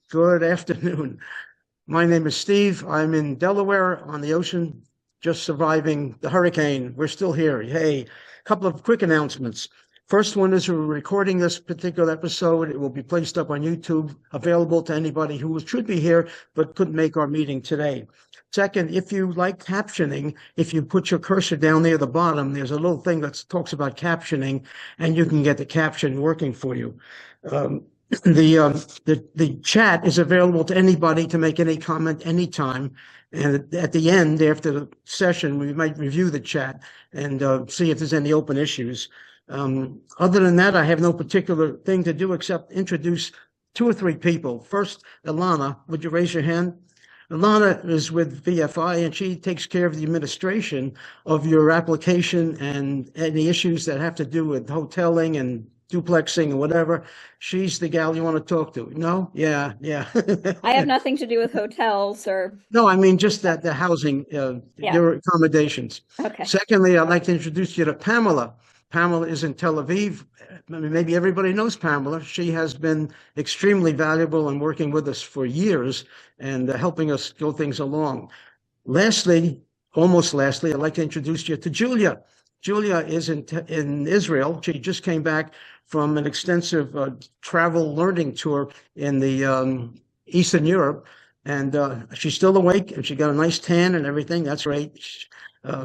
Good afternoon. My name is Steve. I'm in Delaware on the ocean, just surviving the hurricane. We're still here. Hey, a couple of quick announcements. First one is we're recording this particular episode. It will be placed up on YouTube, available to anybody who should be here but couldn't make our meeting today. Second, if you like captioning, if you put your cursor down there at the bottom, there's a little thing that talks about captioning, and you can get the caption working for you. The chat is available to anybody to make any comment anytime. And at the end, after the session, we might review the chat and see if there's any open issues. Other than that, I have no particular thing to do except introduce two or three people. First, Ilana, would you raise your hand? Ilana is with VFI, and she takes care of the administration of your application and any issues that have to do with hoteling and duplexing or whatever. She's the gal you want to talk to. No? Yeah. I have nothing to do with hotels or. No, I mean just that the housing, your accommodations. Okay. Secondly, I'd like to introduce you to Pamela. Pamela is in Tel Aviv. Maybe everybody knows Pamela. She has been extremely valuable and working with us for years and helping us go things along. Almost lastly, I'd like to introduce you to Julia. Julia is in Israel. She just came back from an extensive travel learning tour in the Eastern Europe, and she's still awake, and she got a nice tan and everything. That's right.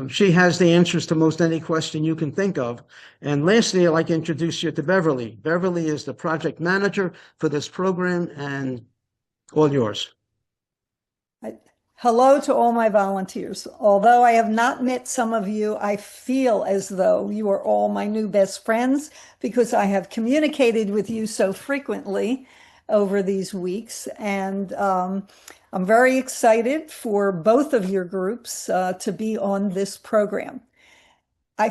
She has the answers to most any question you can think of. And lastly, I'd like to introduce you to Beverly. Beverly is the project manager for this program, and all yours. Hello to all my volunteers. Although I have not met some of you, I feel as though you are all my new best friends because I have communicated with you so frequently over these weeks. And I'm very excited for both of your groups to be on this program. I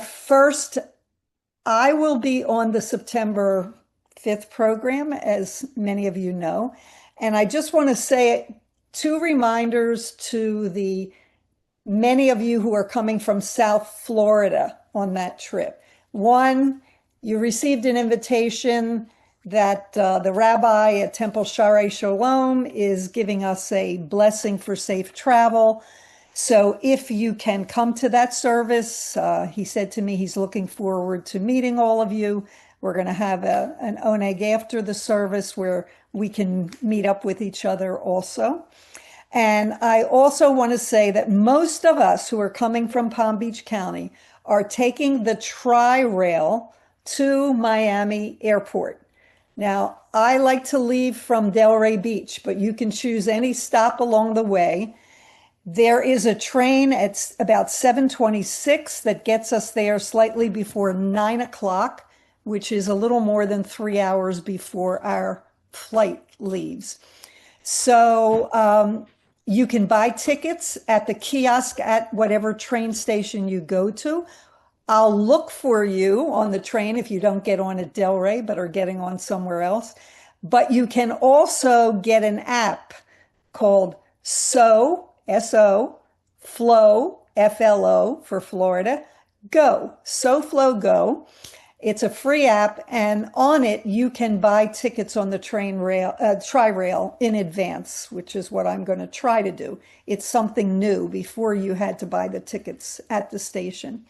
will be on the September 5th program, as many of you know. And I just want to say two reminders to the many of you who are coming from South Florida on that trip. One, you received an invitation that the rabbi at Temple Sharei Shalom is giving us a blessing for safe travel. So if you can come to that service, he said to me he's looking forward to meeting all of you. We're going to have an oneg after the service where we can meet up with each other also. And I also want to say that most of us who are coming from Palm Beach County are taking the Tri-Rail to Miami Airport. Now, I like to leave from Delray Beach, but you can choose any stop along the way. There is a train at about 7:26 that gets us there slightly before 9 o'clock, which is a little more than 3 hours before our flight leaves. So you can buy tickets at the kiosk at whatever train station you go to. I'll look for you on the train if you don't get on at Delray but are getting on somewhere else. But you can also get an app called SO, S-O, Flow, F-L-O for Florida, Go, SoFlo Go. It's a free app, and on it you can buy tickets on the Tri-Rail in advance, which is what I'm going to try to do. It's something new. Before you had to buy the tickets at the station.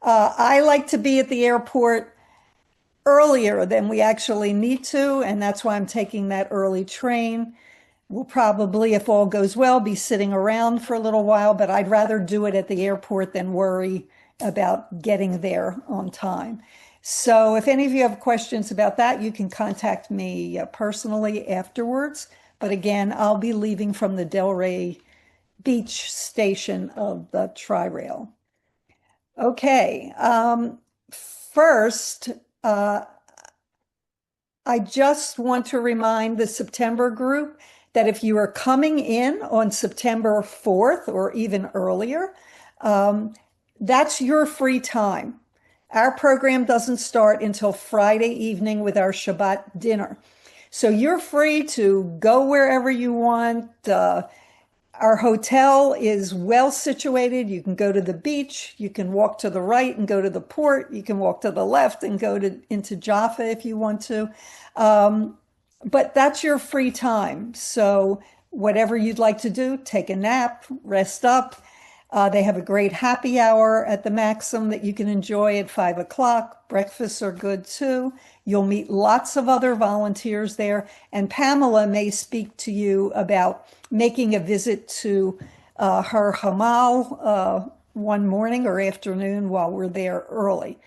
I like to be at the airport earlier than we actually need to, and that's why I'm taking that early train. We'll probably, if all goes well, be sitting around for a little while, but I'd rather do it at the airport than worry about getting there on time. So if any of you have questions about that, you can contact me personally afterwards. But again, I'll be leaving from the Delray Beach station of the Tri-Rail. Okay, first, I just want to remind the September group that if you are coming in on September 4th or even earlier, that's your free time. Our program doesn't start until Friday evening with our Shabbat dinner. So you're free to go wherever you want. Our hotel is well situated. You can go to the beach. You can walk to the right and go to the port. You can walk to the left and go into Jaffa if you want to. but that's your free time. So whatever you'd like to do, take a nap, rest up. They have a great happy hour at the Maxim that you can enjoy at 5 o'clock. Breakfasts are good too. You'll meet lots of other volunteers there. And Pamela may speak to you about making a visit to her hamal one morning or afternoon while we're there early.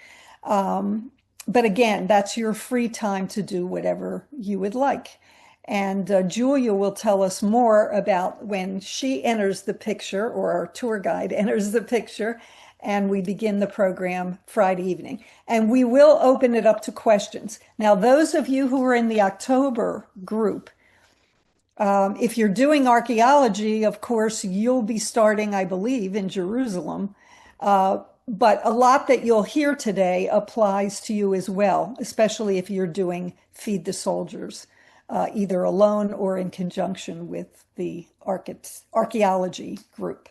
But again, that's your free time to do whatever you would like. And Julia will tell us more about when she enters the picture, or our tour guide enters the picture, and we begin the program Friday evening. And we will open it up to questions. Now, those of you who are in the October group, if you're doing archaeology, of course, you'll be starting, I believe, in Jerusalem. But a lot that you'll hear today applies to you as well, especially if you're doing Feed the Soldiers, either alone or in conjunction with the archaeology group.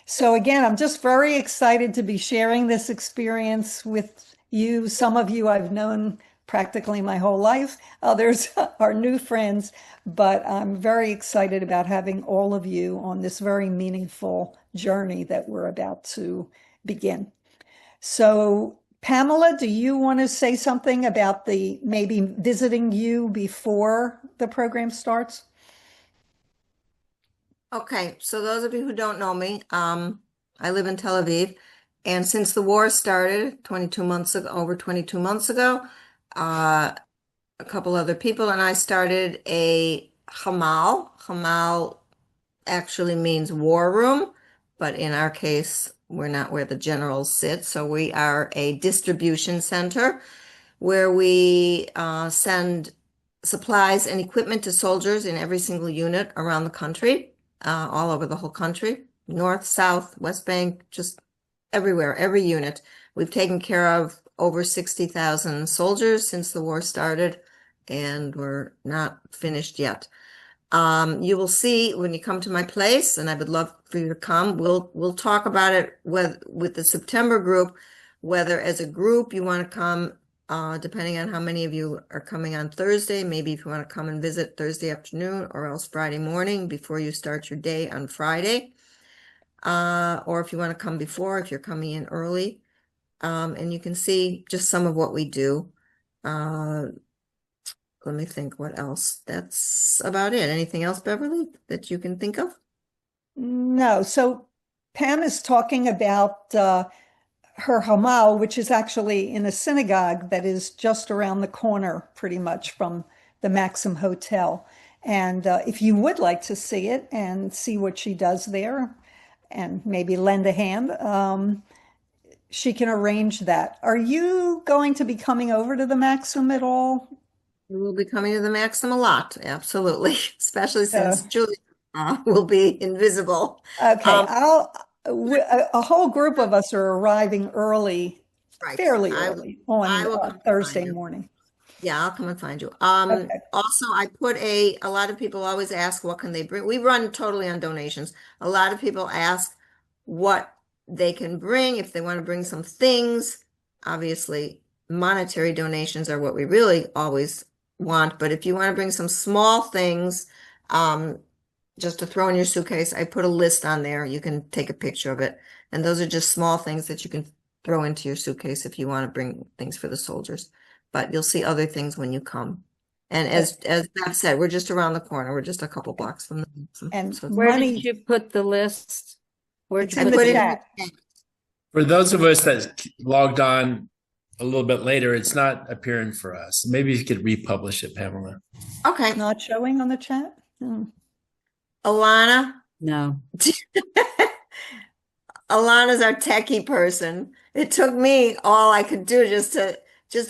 So again, I'm just very excited to be sharing this experience with you. Some of you I've known practically my whole life. Others are new friends, but I'm very excited about having all of you on this very meaningful journey that we're about to begin. So Pamela, do you want to say something about maybe visiting you before the program starts? Okay, so those of you who don't know me, I live in Tel Aviv, and since the war started 22 months ago, over 22 months ago, a couple other people and I started a hamal. Hamal actually means war room, but in our case, we're not where the generals sit. So we are a distribution center where we send supplies and equipment to soldiers in every single unit around the country, all over the whole country, north, south, West Bank, just everywhere, every unit. We've taken care of over 60,000 soldiers since the war started, and we're not finished yet. You will see when you come to my place, and I would love for you to come. We'll talk about it with the September group, whether as a group you want to come, depending on how many of you are coming on Thursday. Maybe if you want to come and visit Thursday afternoon, or else Friday morning before you start your day on Friday. Or if you want to come before, if you're coming in early. And you can see just some of what we do. Let me think what else. That's about it. Anything else, Beverly, that you can think of? No. So Pam is talking about her hamal, which is actually in a synagogue that is just around the corner, pretty much from the Maxim Hotel. And if you would like to see it and see what she does there, and maybe lend a hand, she can arrange that. Are you going to be coming over to the Maxim at all? We'll be coming to the Maxim a lot, absolutely, especially since Julia will be invisible. Okay, a whole group of us are arriving early, Right. fairly early on Thursday morning. Yeah, I'll come and find you. Okay. Also, I put a lot of people always ask, what can they bring? We run totally on donations. A lot of people ask what they can bring, if they want to bring some things. Obviously, monetary donations are what we really always want. But if you want to bring some small things, just to throw in your suitcase, I put a list on there. You can take a picture of it. And those are just small things that you can throw into your suitcase if you want to bring things for the soldiers. But you'll see other things when you come. And as Beth said, we're just around the corner. We're just a couple blocks from the And so Where did you put the list? It's in the chat. For those of us that logged on a little bit later, it's not appearing for us. Maybe you could republish it, Pamela. Okay. Not showing on the chat? Alana. No. Alana's our techie person. It took me all I could do just to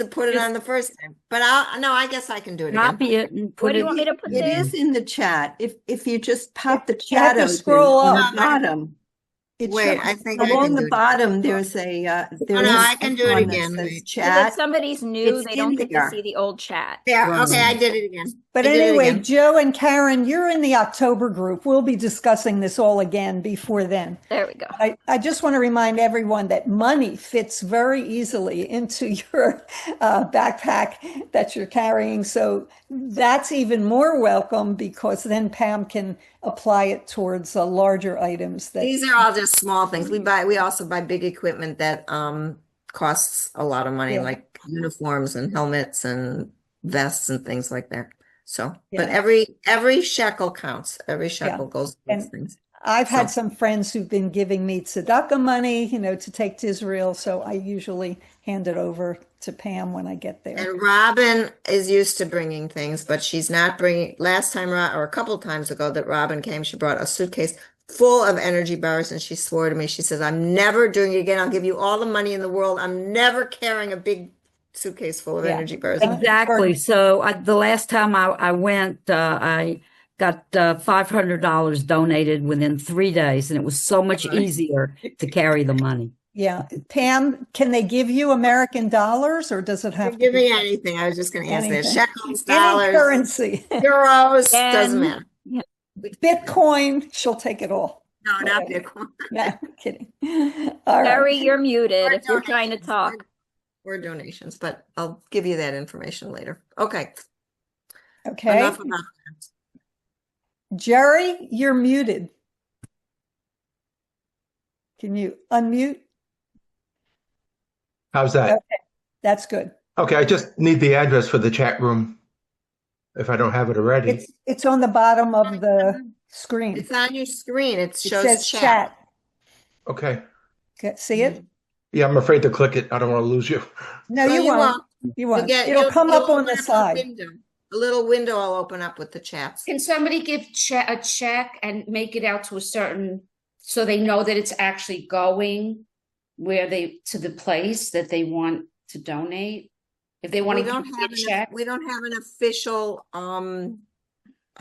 put it on the first time. But I guess I can do it again. Copy it and What put do you it. want me to put It there? is in the chat. If you just pop the You have chat to open scroll on up. the bottom, it Wait, shows I think I along can do the it. bottom. There's a I can do it icon that again. says Wait. Because if chat. somebody's new, It's they don't in get to there. see the old chat. There. Right. Okay, I did it again. But I did it anyway, again. Joe and Karen, you're in the October group. We'll be discussing this all again before then. There we go. I just want to remind everyone that money fits very easily into your backpack that you're carrying. So that's even more welcome because then Pam can apply it towards larger items that These are all just small things. We also buy big equipment that costs a lot of money, Yeah. like uniforms and helmets and vests and things like that. So, but Yeah. every shekel counts. Every shekel goes to those And things. I've had So- some friends who've been giving me tzedakah money, to take to Israel. So I usually hand it over to Pam when I get there. And Robin is used to bringing things, but she's not bringing. Last time, or a couple of times ago, that Robin came, she brought a suitcase full of energy bars, and she swore to me. She says, "I'm never doing it again. I'll give you all the money in the world. I'm never carrying a big suitcase full of Yeah. energy bars." Exactly. So the last time I went, I got $500 donated within 3 days, and it was so much easier to carry the money. Yeah. Pam, can they give you American dollars or does it have to Give be me anything. I was just going to ask that. anything? Shekels, Any dollars, currency? euros, doesn't And- matter. Bitcoin, she'll take it all. No, not Bitcoin. No, I'm kidding. All right. Jerry, you're muted Or if you're trying to donations, talk. or donations, but I'll give you that information later. Okay, Okay. enough about that. Jerry, you're muted. Can you unmute? How's that? That's good. Okay, I just need the address for the chat room if I don't have it already. It's on the bottom of the screen. It's on your screen. It It shows says chat. chat. Okay. See it? Yeah, I'm afraid to click it. I don't want to lose you. No, No, you you won't. won't. You won't. You'll It'll come you'll up on open the a side. window. A little window will open up with the chats. Can somebody give a check and make it out to a certain, so they know that it's actually going to the place that they want to donate? If they want We to don't give have a check, we don't have an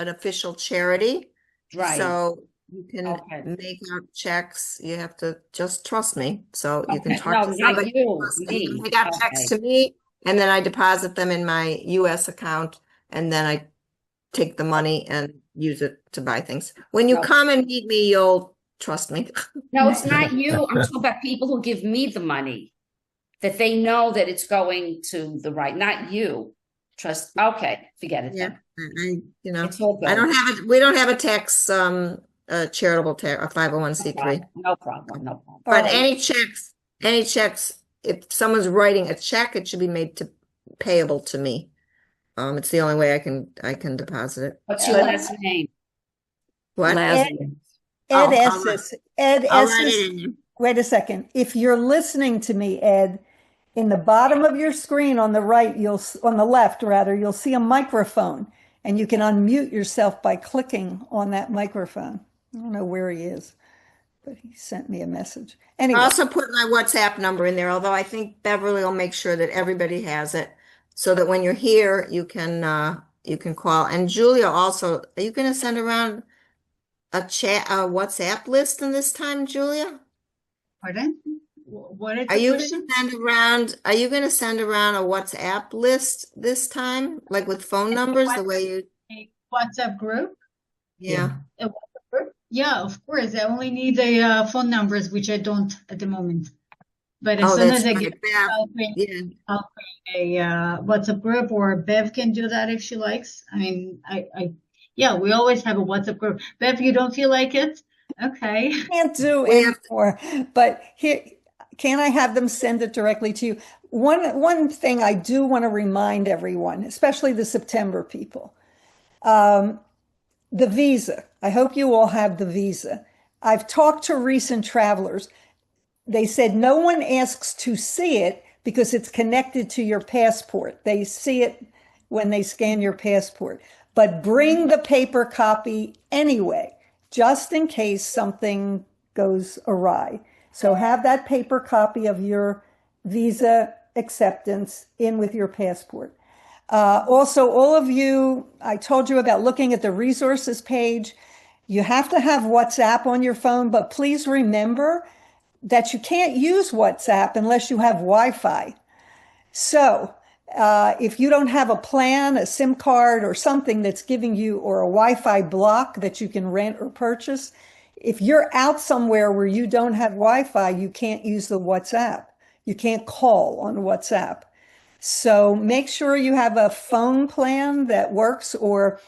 official charity. right? So you can Okay. make out checks. You have to just trust me. So you can Okay. talk No, to not somebody. you, Trust me. You me. can make out checks Okay. to me, and then I deposit them in my US account, and then I take the money and use it to buy things. When you No. come and meet me, you'll trust me. No, it's not you. I'm talking about people who give me the money, that they know that it's going to the right, not you. Trust. Okay, forget it. Yeah, Then. I It's all good. I don't have it. We don't have a tax, a charitable tax, a 501c3. No problem. No problem. But right. any checks, if someone's writing a check, it should be made payable to me. It's the only way I can deposit it. What's your last name? What? Lazarus. Ed I'll Esses. Ed I'll write Esses. it in there. Wait a second. If you're listening to me, Ed, in the bottom of your screen on the right, on the left rather, you'll see a microphone and you can unmute yourself by clicking on that microphone. I don't know where he is, but he sent me a message. Anyway, I also put my WhatsApp number in there, although I think Beverly will make sure that everybody has it so that when you're here, you can call. And Julia also, are you going to send around a WhatsApp list in this time, Julia? Pardon? What is Are the you going question? to send around a WhatsApp list this time, like with phone numbers, the way you? A WhatsApp group? Yeah. A WhatsApp group? Yeah, of course. I only need the phone numbers, which I don't at the moment. But as Oh, soon that's as I right. get, Bev. I'll create a WhatsApp group, or Bev can do that if she likes. I mean, yeah, we always have a WhatsApp group. Bev, you don't feel like it? Okay. can't do We have anymore. But here, can I have them send it directly to you? One thing I do want to remind everyone, especially the September people, the visa. I hope you all have the visa. I've talked to recent travelers. They said no one asks to see it because it's connected to your passport. They see it when they scan your passport. But bring the paper copy anyway, just in case something goes awry. So have that paper copy of your visa acceptance in with your passport. Also, all of you, I told you about looking at the resources page. You have to have WhatsApp on your phone, but please remember that you can't use WhatsApp unless you have Wi-Fi. So If you don't have a plan, a SIM card or something that's giving you, or a Wi-Fi block that you can rent or purchase, if you're out somewhere where you don't have Wi-Fi, you can't use the WhatsApp. You can't call on WhatsApp. So make sure you have a phone plan that works, or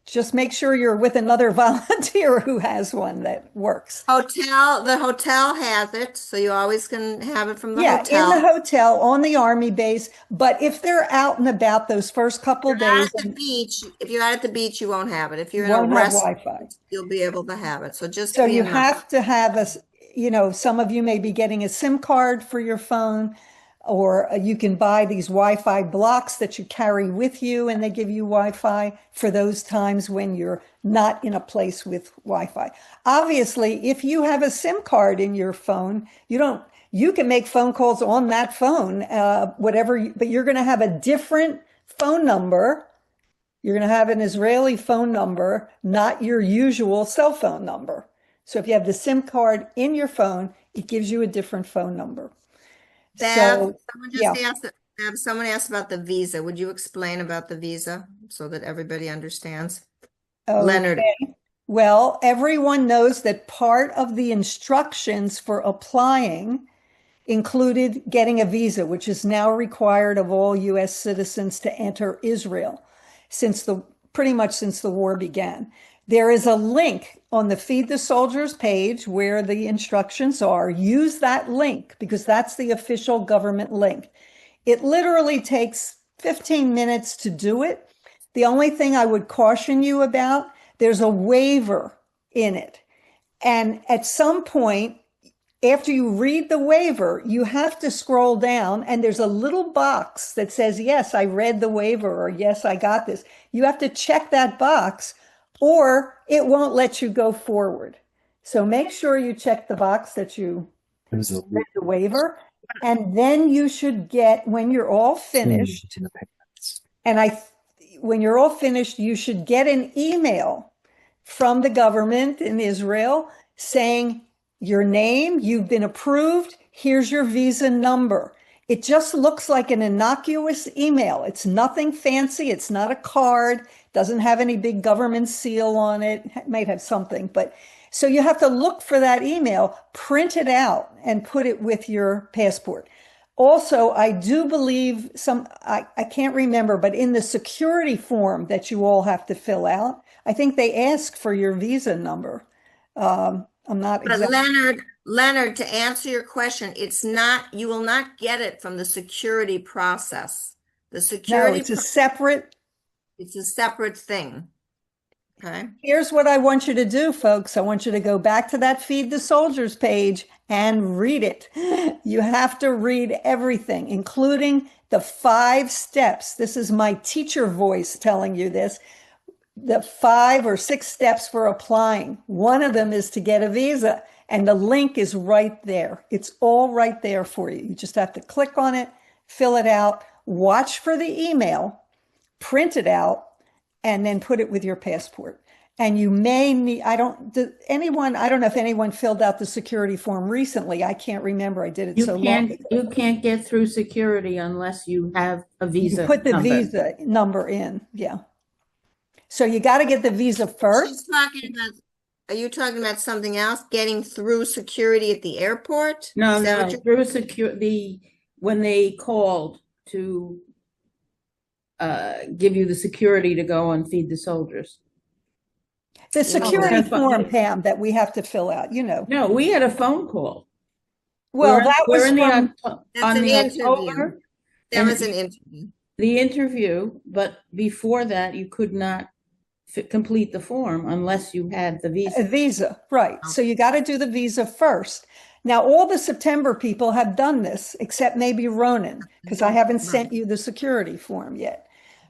just make sure you're with another volunteer who has one that works. The hotel has it, so you always can have it from the Yeah, hotel. in the hotel, on the Army base. But if they're out and about those first couple If you're out days, at the beach, if you're out at the beach, you won't have it. If you're you in a won't have restaurant, Wi-Fi. you'll be able to have it. So just So be you in mind. have to have some of you may be getting a SIM card for your phone, or you can buy these Wi-Fi blocks that you carry with you, and they give you Wi-Fi for those times when you're not in a place with Wi-Fi. Obviously, if you have a SIM card in your phone, you can make phone calls on that phone, but you're going to have a different phone number. You're going to have an Israeli phone number, not your usual cell phone number. So if you have the SIM card in your phone, it gives you a different phone number. Someone asked about the visa. Would you explain about the visa so that everybody understands? Okay. Leonard. Well, everyone knows that part of the instructions for applying included getting a visa, which is now required of all U.S. citizens to enter Israel pretty much since the war began. There is a link on the Feed the Soldiers page where the instructions are. Use that link because that's the official government link. It literally takes 15 minutes to do it. The only thing I would caution you about, there's a waiver in it. And at some point, after you read the waiver, you have to scroll down and there's a little box that says, yes, I read the waiver, or yes, I got this. You have to check that box or it won't let you go forward. So make sure you check the box that you read the waiver, and then you should get, when you're all finished, when you're all finished, you should get an email from the government in Israel saying your name, you've been approved, here's your visa number. It just looks like an innocuous email. It's nothing fancy. It's not a card. Doesn't have any big government seal on it. It might have something, but so you have to look for that email, print it out, and put it with your passport. Also, I do believe I can't remember, but in the security form that you all have to fill out, I think they ask for your visa number. I'm not But exactly. Leonard, to answer your question, you will not get it from the security process. The security No, it's a separate thing. Okay. Here's what I want you to do, folks. I want you to go back to that Feed the Soldiers page and read it. You have to read everything, including the 5 steps. This is my teacher voice telling you this. The 5 or 6 steps for applying. One of them is to get a visa, and the link is right there. It's all right there for you. You just have to click on it, fill it out, watch for the email, print it out, and then put it with your passport. And you may need, I don't know if anyone filled out the security form recently. I can't remember. I did it so long ago. You can't get through security unless you have a visa. You put the visa number in. Yeah. So you got to get the visa first. Are you talking about something else? Getting through security at the airport? No, through security, when they called to give you the security to go and feed the soldiers. The security form, Pam, that we have to fill out, No, we had a phone call. Well, that was an October. That was an interview. The interview, but before that, you could not complete the form unless you had the visa. A visa, right. So you got to do the visa first. Now, all the September people have done this, except maybe Ronan, because I haven't sent you the security form yet.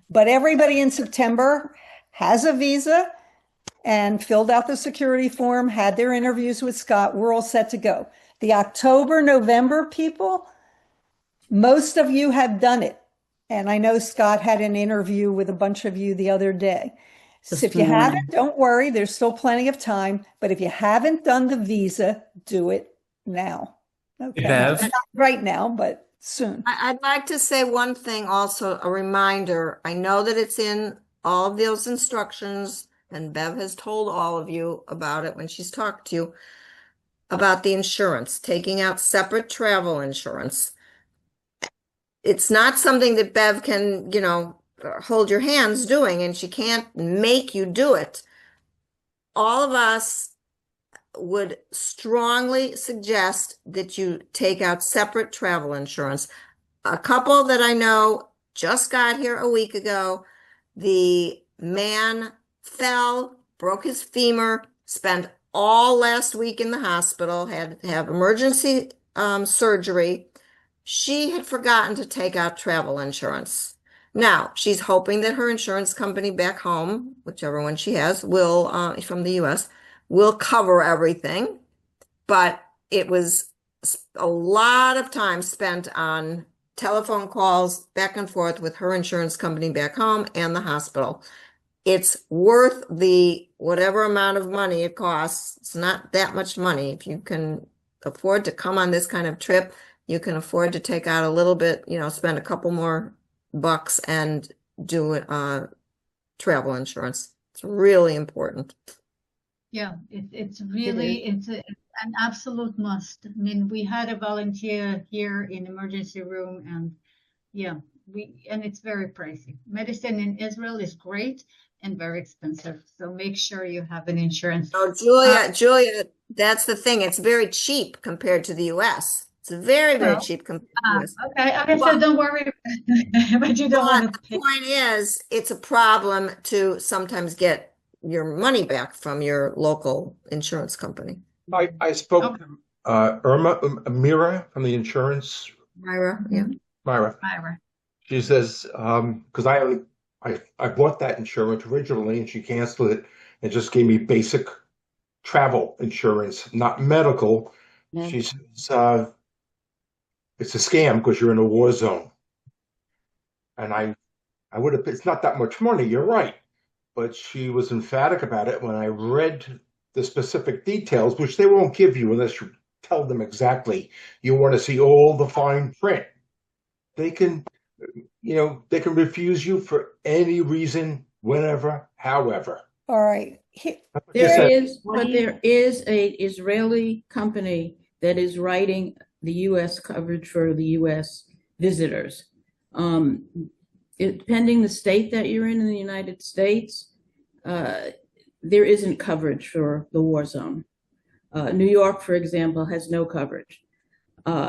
But everybody in September has a visa and filled out the security form, had their interviews with Scott. We're all set to go. The October, November people, most of you have done it. And I know Scott had an interview with a bunch of you the other day. So if you haven't, don't worry, there's still plenty of time. But if you haven't done the visa, do it now. Okay. You have? Not right now, but soon. I'd like to say one thing also, a reminder. I know that it's in all of those instructions, and Bev has told all of you about it when she's talked to you about the insurance, taking out separate travel insurance. It's not something that Bev can, hold your hands doing, and she can't make you do it. All of us would strongly suggest that you take out separate travel insurance. A couple that I know just got here a week ago. The man fell, broke his femur, spent all last week in the hospital, had to have emergency surgery. She had forgotten to take out travel insurance. Now, she's hoping that her insurance company back home, whichever one she has, will, from the US, will cover everything. But it was a lot of time spent on telephone calls back and forth with her insurance company back home and the hospital. It's worth the whatever amount of money it costs. It's not that much money. If you can afford to come on this kind of trip, you can afford to take out a little bit, spend a couple more bucks and do travel insurance. It's really important. Yeah, it's really, it's an absolute must. I mean, we had a volunteer here in emergency room, and yeah, and it's very pricey. Medicine in Israel is great and very expensive. So make sure you have an insurance. Oh, Julia, that's the thing. It's very cheap compared to the US. It's very, very cheap compared to the US. Okay, so don't worry. But you don't want to pay. The point is, it's a problem to sometimes get your money back from your local insurance company. I spoke to Amira from the insurance. Myra, yeah. Myra. She says, because I bought that insurance originally and she canceled it and just gave me basic travel insurance, not medical. Yeah. She says, it's a scam because you're in a war zone. And I would have, it's not that much money, you're right. But she was emphatic about it when I read the specific details, which they won't give you unless you tell them exactly. You want to see all the fine print. They can, they can refuse you for any reason, whenever, however. All right. There is a Israeli company that is writing the U.S. coverage for the U.S. visitors. Depending the state that you're in the United States, there isn't coverage for the war zone. New York, for example, has no coverage.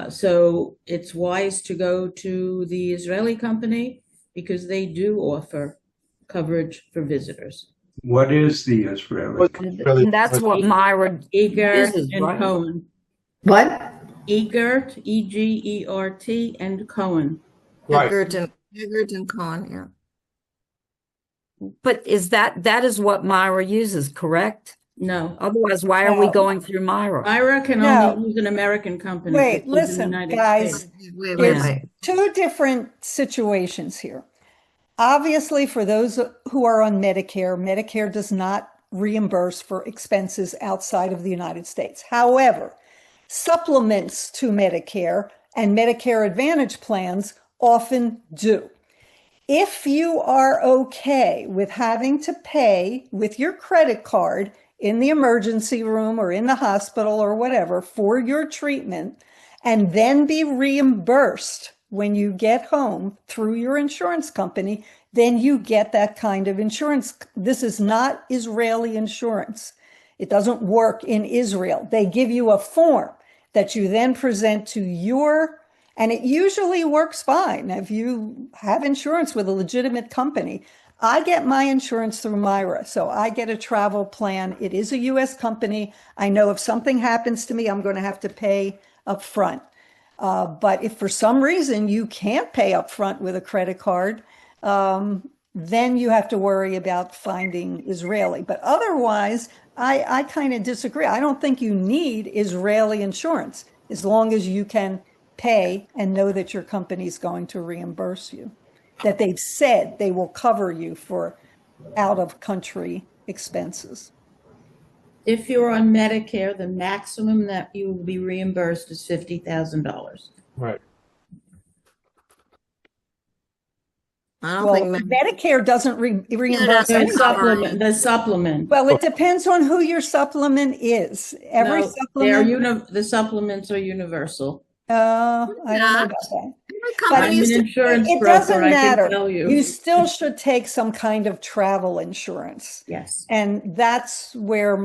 So it's wise to go to the Israeli company because they do offer coverage for visitors. What is the Israeli? And that's what Myra Egert uses, and right? Cohen. What? Egert, Egert, and Cohen. Right. Egert and Cohen, yeah. But that is what Myra uses, correct? No. Otherwise, why are we going through Myra? Myra can only use an American company. Wait, listen, guys. Wait. Two different situations here. Obviously, for those who are on Medicare, Medicare does not reimburse for expenses outside of the United States. However, supplements to Medicare and Medicare Advantage plans often do. If you are okay with having to pay with your credit card in the emergency room or in the hospital or whatever for your treatment, and then be reimbursed when you get home through your insurance company, then you get that kind of insurance. This is not Israeli insurance. It doesn't work in Israel. They give you a form that you then present to and it usually works fine if you have insurance with a legitimate company. I get my insurance through Myra, so I get a travel plan. It is a U.S. company. I know if something happens to me, I'm going to have to pay up front. But if for some reason you can't pay up front with a credit card, then you have to worry about finding Israeli. But otherwise, I kind of disagree. I don't think you need Israeli insurance as long as you can pay and know that your company is going to reimburse you, that they've said they will cover you for out-of-country expenses. If you're on Medicare, the maximum that you will be reimbursed is $50,000. Right. I don't Well, think Medicare doesn't reimburse doesn't anything. cover The supplement. Well, it depends on who your supplement is. Every No, supplement, the supplements are universal. I don't know not. about that. I'm Companies an insurance It broker. doesn't I matter. can tell you. You still should take some kind of travel insurance. Yes. And that's where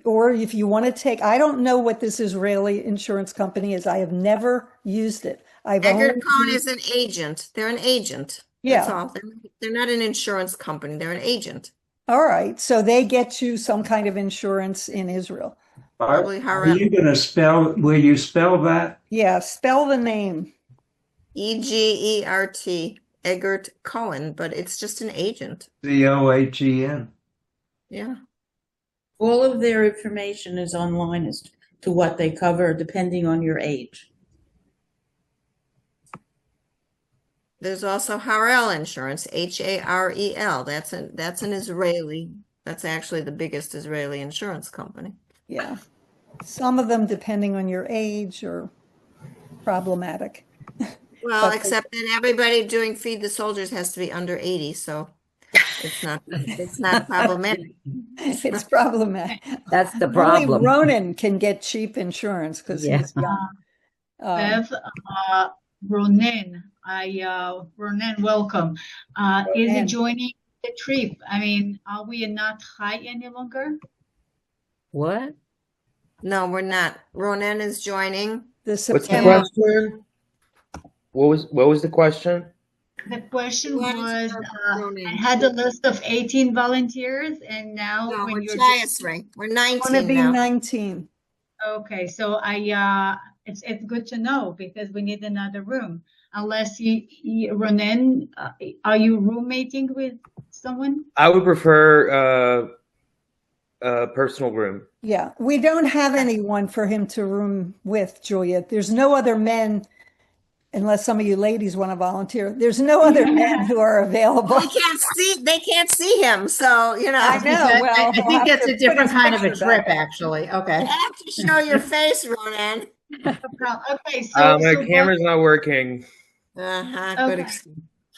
or if you want to take, I don't know what this Israeli insurance company is. I have never used it. Eggert Cohn is an agent. They're an agent. That's Yeah. all. They're not an insurance company. They're an agent. All right. So they get you some kind of insurance in Israel. Probably Are you going to will you spell that? Yeah. Spell the name. Egert, Eggert Cohen, but it's just an agent. Cohen. Yeah. All of their information is online as to what they cover, depending on your age. There's also Harel Insurance, Harel. That's an Israeli. That's actually the biggest Israeli insurance company. Yeah. Some of them, depending on your age, are problematic. Well, except that everybody doing Feed the Soldiers has to be under 80, so it's not problematic. It's problematic. That's the Only problem. Ronan can get cheap insurance because he's young. Bev, Ronan, Ronan, welcome. Is he joining the trip? I mean, are we not high any longer? What? No, we're not. Ronan is joining. What's the question? What was the question? The question was, I had a list of 18 volunteers, and now No, when we're you're We're 19 going to be now. 19. okay, so it's good to know because we need another room. Unless Ronan, are you roommating with someone? I would prefer a personal room. Yeah, we don't have anyone for him to room with, Julia. There's no other men, unless some of you ladies want to volunteer. There's no other men who are available. They can't see him, so you know. I know. Well, I think it's a different kind of a trip, actually. Okay. You have to show your face, Ronan. Okay, so My camera's not working. Good okay. excuse.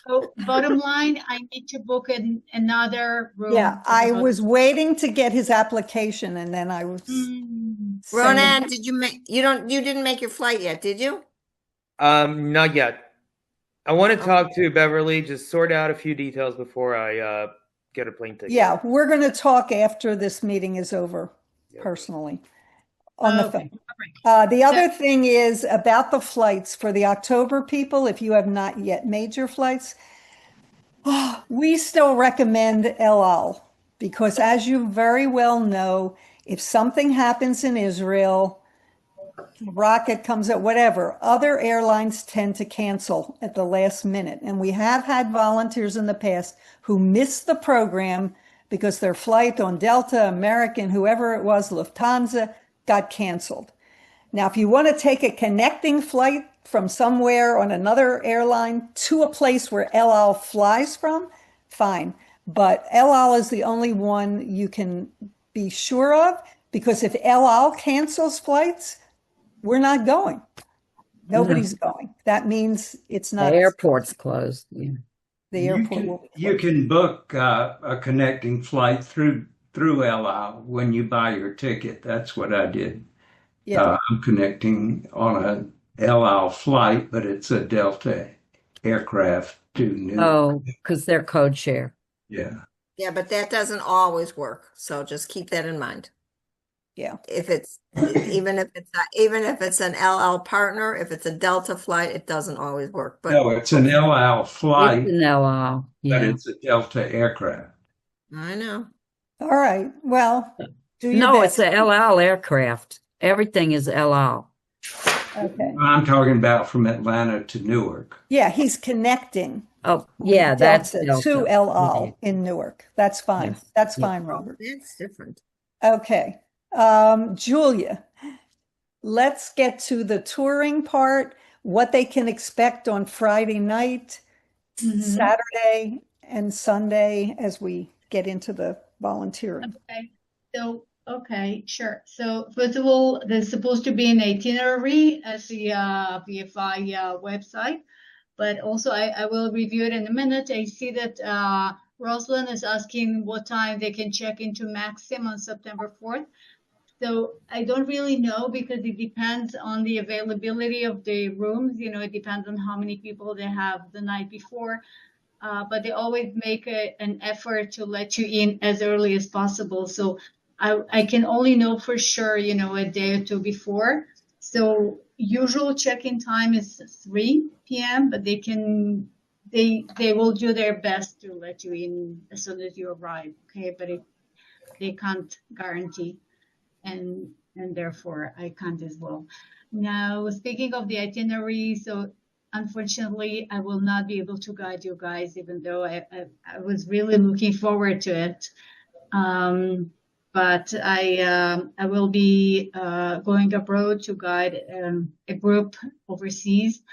So bottom line, I need to book another room. Yeah, I was waiting to get his application, and then I was. Ronan, you didn't make your flight yet, did you? Not yet. I want to talk to Beverly, just sort out a few details before I get a plane ticket. Yeah, we're going to talk after this meeting is over, personally, on the phone. The other thing is about the flights for the October people. If you have not yet made your flights, we still recommend El Al because, as you very well know, if something happens in Israel, rocket comes out, whatever, other airlines tend to cancel at the last minute. And we have had volunteers in the past who missed the program because their flight on Delta, American, whoever it was, Lufthansa, got canceled. Now, if you want to take a connecting flight from somewhere on another airline to a place where El Al flies from, fine. But El Al is the only one you can be sure of because if El Al cancels flights, we're not going. Nobody's going. That means it's not. The airport's closed. Yeah. The airport will be closed. You can book a connecting flight through El Al when you buy your ticket. That's what I did. Yeah. I'm connecting on a El Al flight, but it's a Delta aircraft to New York. Oh, because they're code share. Yeah. Yeah, but that doesn't always work. So just keep that in mind. Yeah. If it's even if it's an LL partner, if it's a Delta flight, it doesn't always work. But No, it's an El Al flight, It's an LL. but Yeah. it's a Delta aircraft. I know. All right. Well, do your No, best. it's a LL aircraft. Everything is LL. Okay. I'm talking about from Atlanta to Newark. Yeah, he's connecting. Oh, yeah, that's Delta to Delta. El Al in Newark. That's fine. Yes. That's Yeah. fine, Robert. That's different. Okay. Julia, let's get to the touring part, what they can expect on Friday night, Saturday, and Sunday as we get into the volunteering. Okay. So, okay, sure. So first of all, there's supposed to be an itinerary at the VFI website. but also I will review it in a minute. I see that Rosalind is asking what time they can check into Maxim on September 4th. So I don't really know because it depends on the availability of the rooms. You know, it depends on how many people they have the night before. But they always make an effort to let you in as early as possible. So I can only know for sure, you know, a day or two before. So usual check-in time is 3 p.m., but they will do their best to let you in as soon as you arrive. Okay, but they can't guarantee, and therefore I can't as well. Now, speaking of the itinerary, so unfortunately, I will not be able to guide you guys, even though I was really looking forward to it. But I will be going abroad to guide a group overseas.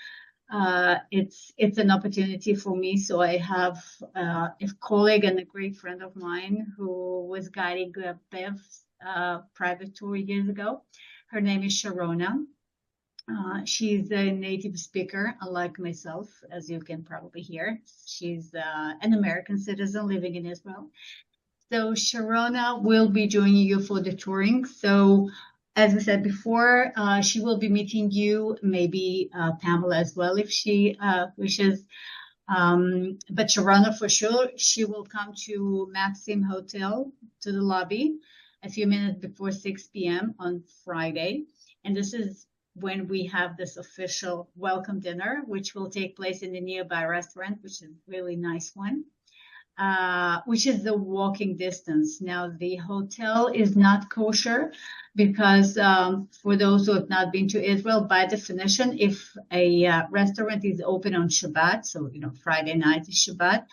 It's an opportunity for me. So I have a colleague and a great friend of mine who was guiding Bev's private tour years ago. Her name is Sharona. She's a native speaker, unlike myself, as you can probably hear. She's an American citizen living in Israel. So Sharona will be joining you for the touring. So as I said before, she will be meeting you, maybe Pamela as well, if she wishes. But Sharona for sure, she will come to Maxim Hotel, to the lobby, a few minutes before 6 p.m. on Friday. And this is when we have this official welcome dinner, which will take place in the nearby restaurant, which is a really nice one, which is the walking distance. Now, the hotel is not kosher because for those who have not been to Israel, by definition, if a restaurant is open on Shabbat, so, you know, Friday night is Shabbat,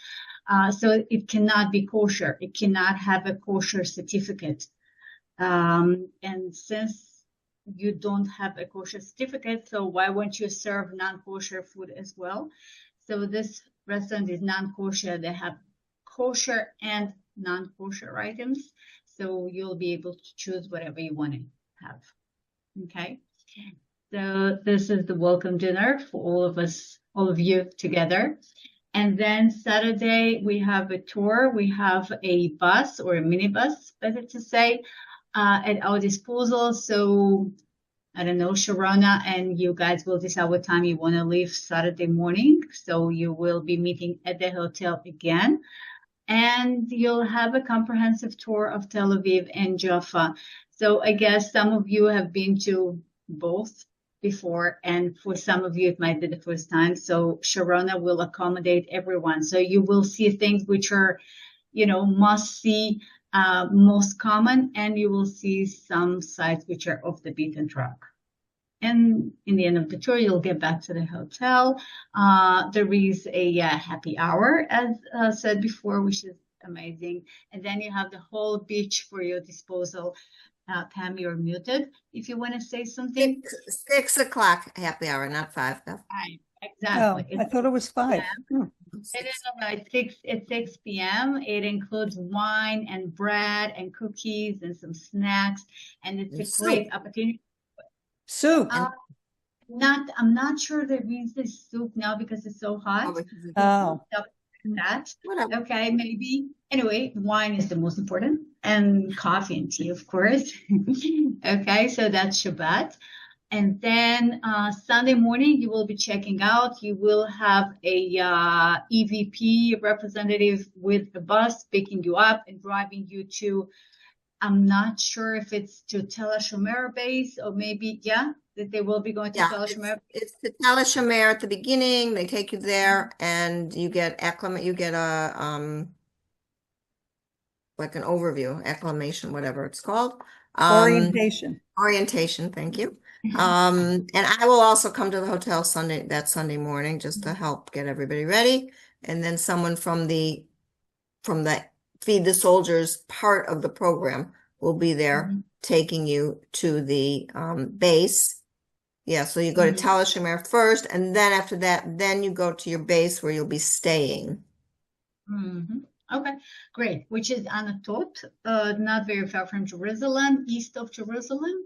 so it cannot be kosher. It cannot have a kosher certificate. And since you don't have a kosher certificate, so why won't you serve non-kosher food as well? So this restaurant is non-kosher. They have kosher and non-kosher items. So you'll be able to choose whatever you want to have. Okay. So this is the welcome dinner for all of us, all of you together. And then Saturday, we have a tour. We have a bus or a minibus, better to say, at our disposal. So I don't know, Sharona, and you guys will decide what time you want to leave Saturday morning. So you will be meeting at the hotel again. And you'll have a comprehensive tour of Tel Aviv and Jaffa. So I guess some of you have been to both before, and for some of you, it might be the first time. So Sharona will accommodate everyone. So you will see things which are, you know, must see, most common, and you will see some sites which are off the beaten track. And in the end of the tour, you'll get back to the hotel. There is a happy hour, as said before, which is amazing. And then you have the whole beach for your disposal. Pam, you're muted. If you want to say something. 6 o'clock happy hour, not 5. No. Right, exactly. Oh, I thought it was 5. It is about 6 p.m. It includes wine and bread and cookies and some snacks, and it's a great opportunity. Soup. I'm not sure there is this soup now because it's so hot. Oh. That okay, maybe. Anyway, wine is the most important, and coffee and tea, of course. Okay, so that's Shabbat. And then Sunday morning, you will be checking out. You will have a EVP representative with a bus picking you up and driving you to, I'm not sure if it's to Tel HaShomer base or maybe, that they will be going to Tel HaShomer. It's to Tel HaShomer at the beginning. They take you there and you get a, like an overview, acclamation, whatever it's called. Orientation, thank you. And I will also come to the hotel that Sunday morning just to help get everybody ready. And then someone from the Feed the Soldiers part of the program will be there taking you to the base. Yeah, so you go to Tel HaShomer first, and then after that, then you go to your base where you'll be staying. Okay, great. Which is Anatot, not very far from Jerusalem, east of Jerusalem.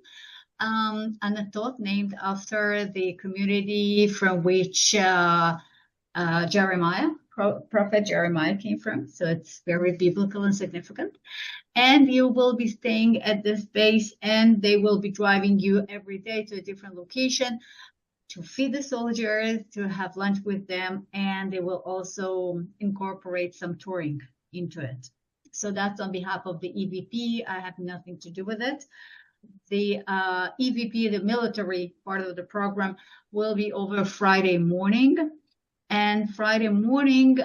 Anatot, named after the community from which Prophet Jeremiah came from. So it's very biblical and significant. And you will be staying at this base, and they will be driving you every day to a different location to feed the soldiers, to have lunch with them, and they will also incorporate some touring into it. So that's on behalf of the EVP. I have nothing to do with it. The EVP, the military part of the program, will be over Friday morning. And Friday morning,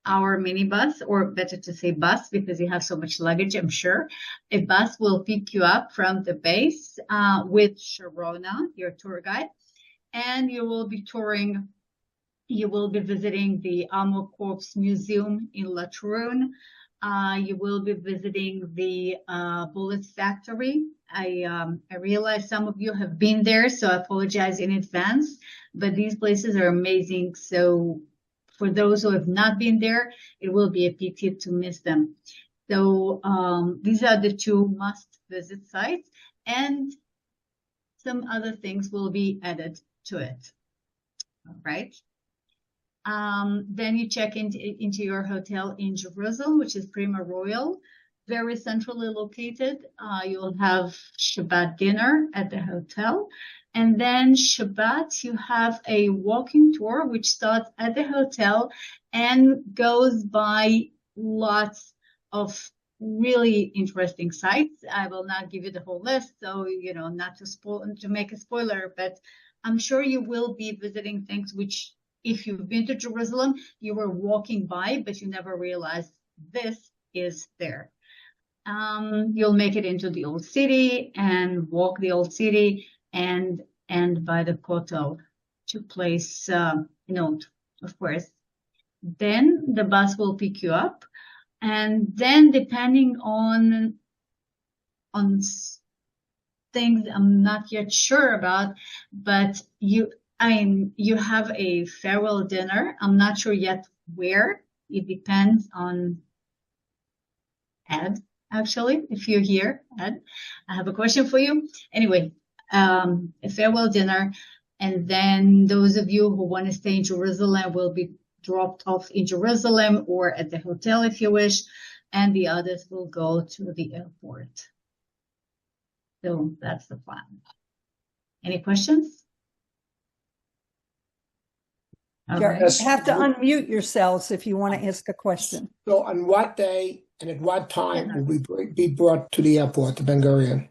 our minibus, or better to say bus, because you have so much luggage, I'm sure, a bus will pick you up from the base with Sharona, your tour guide, and you will be touring. You will be visiting the Armor Corps Museum in Latroon. You will be visiting the Bullets Factory. I realize some of you have been there, so I apologize in advance, but these places are amazing. So for those who have not been there, it will be a pity to miss them. So these are the two must-visit sites, and some other things will be added to it. All right. Then you check into your hotel in Jerusalem, which is Prima Royal, very centrally located. You'll have Shabbat dinner at the hotel. And then Shabbat, you have a walking tour, which starts at the hotel and goes by lots of really interesting sites. I will not give you the whole list, so, not to make a spoiler, but I'm sure you will be visiting things which, if you've been to Jerusalem, you were walking by, but you never realized this is there. You'll make it into the old city and walk the old city and by the Kotel to place note, of course. Then the bus will pick you up, and then depending on things I'm not yet sure about, but you have a farewell dinner. I'm not sure yet where. It depends on Ed, actually, if you're here, Ed. I have a question for you. Anyway, a farewell dinner. And then those of you who want to stay in Jerusalem will be dropped off in Jerusalem or at the hotel if you wish. And the others will go to the airport. So that's the plan. Any questions? All right. You have to unmute yourselves if you want to ask a question. So on what day and at what time will we be brought to the airport, to Ben Gurion?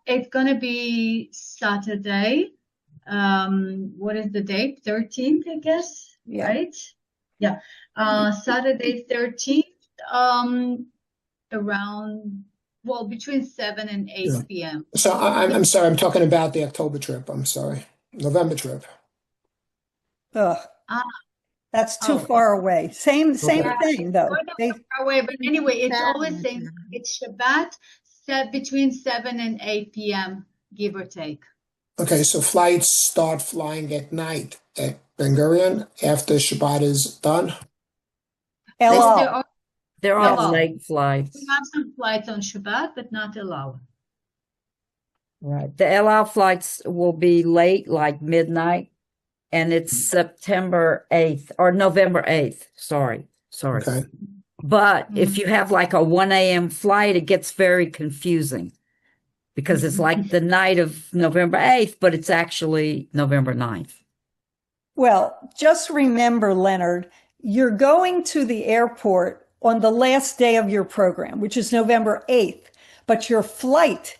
It's going to be Saturday. What is the date? 13th, I guess, Yeah. right? Yeah. Saturday 13th, around, well, between 7 and 8 Yeah. p.m. So I'm sorry, I'm talking about the October trip. I'm sorry. November trip. Ugh, that's too far away. Same thing, though. Far away, but anyway, it's always saying it's Shabbat, between 7 and 8 p.m., give or take. Okay, so flights start flying at night at Ben Gurion after Shabbat is done? Hello. They're all Hello. late flights. We have some flights on Shabbat, but not allowed. Right. The El Al flights will be late, like midnight, and it's September 8th or November 8th. Sorry. Okay. But if you have like a 1 a.m. flight, it gets very confusing because it's like the night of November 8th, but it's actually November 9th. Well, just remember, Leonard, you're going to the airport on the last day of your program, which is November 8th, but your flight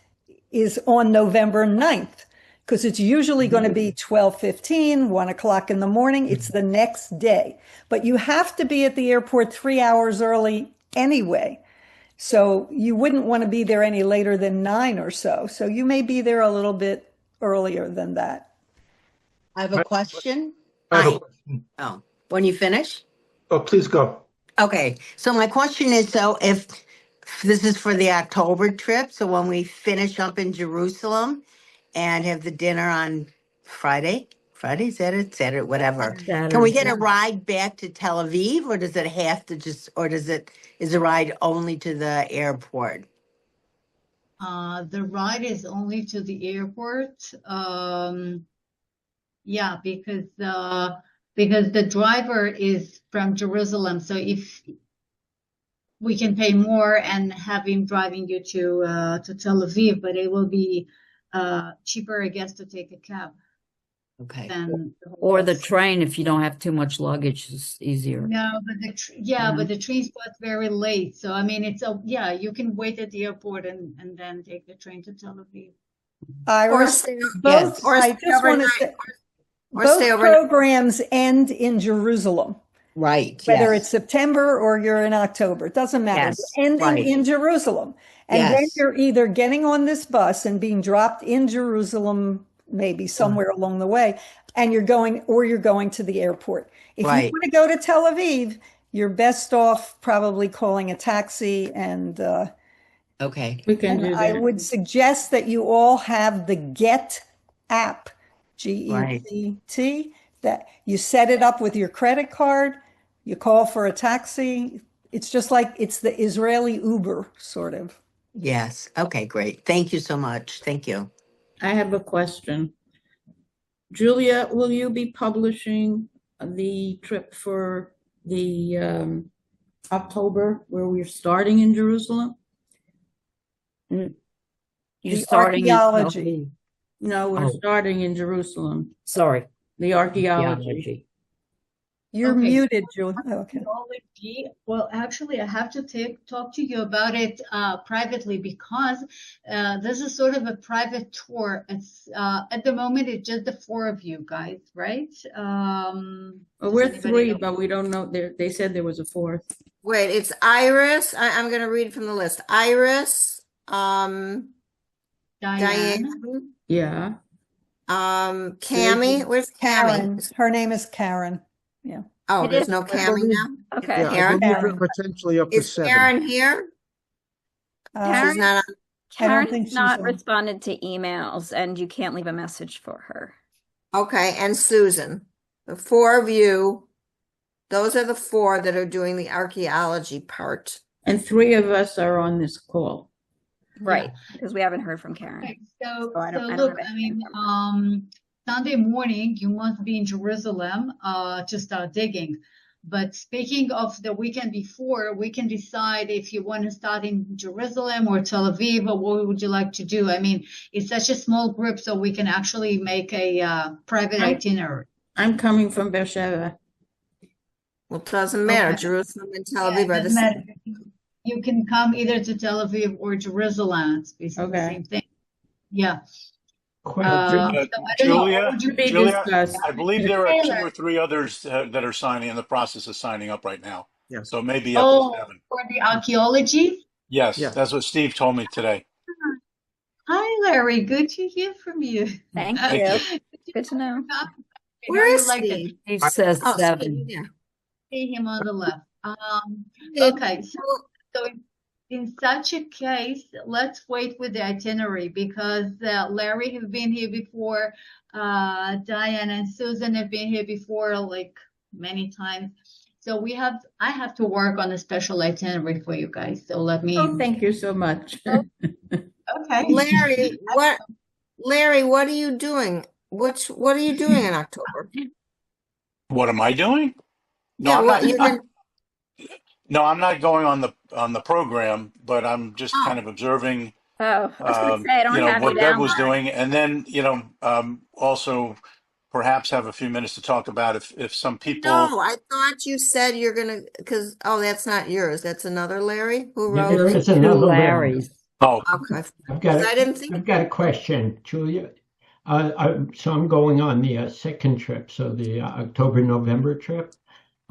is on November 9th because it's usually going to be 12:15, 1 o'clock in the morning. It's the next day, but you have to be at the airport 3 hours early anyway. So you wouldn't want to be there any later than 9 or so. So you may be there a little bit earlier than that. I have a question. I have a Hi. question. Oh, when you finish? Oh, please go. Okay, so my question is, so if this is for the October trip, so when we finish up in Jerusalem and have the dinner on Friday, Saturday, whatever, can we get a ride back to Tel Aviv, or does it have to is the ride only to the airport? The ride is only to the airport. Yeah, because the driver is from Jerusalem. So if we can pay more and have him driving you to Tel Aviv, but it will be cheaper, I guess, to take a cab. Okay. Than Or the train if you don't have too much luggage is easier. No, but but the train spot's very late. So I mean, you can wait at the airport and then take the train to Tel Aviv. Iris, Yes. I just want to say, both programs end in Jerusalem. Right. Whether yes. it's September or you're in October, it doesn't matter. Yes, You're ending right. in Jerusalem. And then Yes. you're either getting on this bus and being dropped in Jerusalem, maybe somewhere along the way, and you're going to the airport. If you Right. want to go to Tel Aviv, you're best off probably calling a taxi and Okay. We can do I that. would suggest that you all have the Get app, GETT, that you set it up with your credit card, you call for a taxi. It's just like it's the Israeli Uber, sort of. Yes. Okay, great. Thank you so much. Thank you. I have a question. Julia, will you be publishing the trip for the October where we're starting in Jerusalem? You're The starting in Tel archaeology. Aviv. No, we're Oh. starting in Jerusalem. Sorry. The archaeology. Archaeology. You're Okay. muted, Julie. Okay. Well, actually, I have to talk to you about it privately because this is sort of a private tour. It's at the moment it's just the four of you guys, right? Well, Does we're anybody three, know? but we don't know. They said there was a fourth. Wait, it's Iris. I'm going to read from the list. Iris, Diane. Diane, Yeah. Cammy. Where's Karen. Cammy? Her name is Karen. Yeah. Oh, It there's is- no I Cammy believe- now? Okay. Yeah, I Karen? believe Karen. we're potentially up to Is 7. Karen here? Uh, She's not on. I don't Karen's think she's not on. responded to emails, and you can't leave a message for her. Okay, and Susan. The four of you, those are the four that are doing the archaeology part. And three of us are on this call. Right, because we haven't heard from Karen. Okay, so I don't look, have I anything mean, from her. Sunday morning you must be in Jerusalem to start digging. But speaking of the weekend before, we can decide if you want to start in Jerusalem or Tel Aviv, or what would you like to do? I mean, it's such a small group, so we can actually make a private itinerary. I'm coming from Beersheba. Well, it doesn't matter. Okay. Jerusalem and Tel Yeah, Aviv it are the doesn't matter. same. You can come either to Tel Aviv or Jerusalem. It's basically the Okay. same thing. Yeah. Quick, So I don't know, Julia, what would you be Julia, discussed. I believe there are 2 Taylor. or 3 others that are signing in the process of signing up right now. Yes. So maybe up Oh, to 7. for the archaeology? Yes, Yeah. that's what Steve told me today. Hi, Larry. Good to hear from you. Thank Thank you. Good to know. Where is like it. Steve? Steve says Oh, 7. Steve, yeah. See him on the left. Steve, Okay, so in such a case, let's wait with the itinerary because Larry have been here before, Diane and Susan have been here before, like many times. So I have to work on a special itinerary for you guys. So let me. Oh, thank you so much. Okay. Larry, what are you doing? What are you doing in October? What am I doing? No, Yeah, I'm what not, you're gonna, no, I'm not going on the program, but I'm just Oh. kind of observing, Oh, I was going to say, I don't you know, have you what Bev down, was Larry. doing, and then, you know, also perhaps have a few minutes to talk about if some people. no, I thought you said you're gonna, because, oh, that's not yours. That's another Larry who wrote There it. is Two another Larry. Larrys. Oh, Okay. I've got I didn't think. I've got a question, Julia. So I'm going on the second trip, so the October-November trip.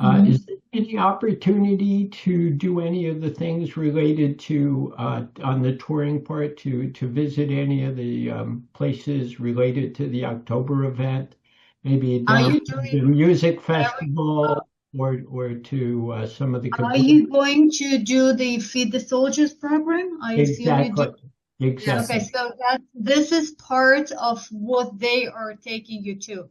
Is there any opportunity to do any of the things related to on the touring part to visit any of the places related to the October event? Maybe Are down you to the doing, music festival or to some of the are you going to do the Feed the Soldiers program? I assume you do. Exactly. Okay, so this is part of what they are taking you to.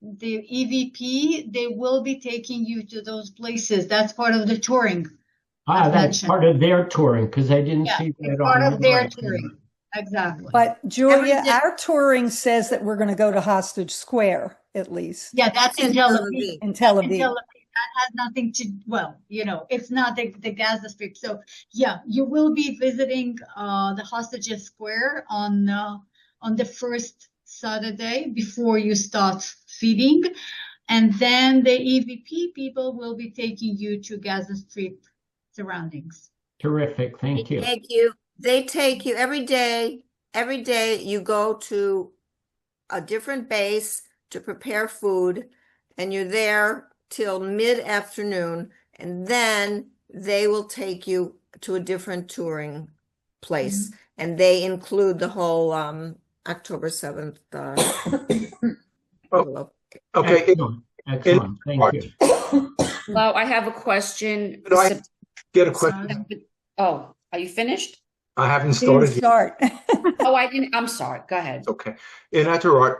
The EVP, they will be taking you to those places. That's part of the touring. That's part of their touring because I didn't Yeah, see it's that part on of their your touring. exactly. But Julia, Every day- our touring says that we're going to go to Hostage Square at least. Yeah, that's in Tel Aviv. In Tel In Aviv. Tel Aviv. That has nothing to, well, it's not the Gaza Strip. So yeah, you will be visiting the Hostages Square on the first Saturday before you start feeding. And then the EVP people will be taking you to Gaza Strip surroundings. Terrific. Thank you. They take you every day. Every day you go to a different base to prepare food, and you're there till mid-afternoon, and then they will take you to a different touring place, and they include the whole October 7th. Okay. Excellent. Thank you. Well, I have a question. Could I get a question? Oh, are you finished? I haven't started yet. Start. Oh, I didn't. I'm sorry. Go ahead. Okay. In Atarat,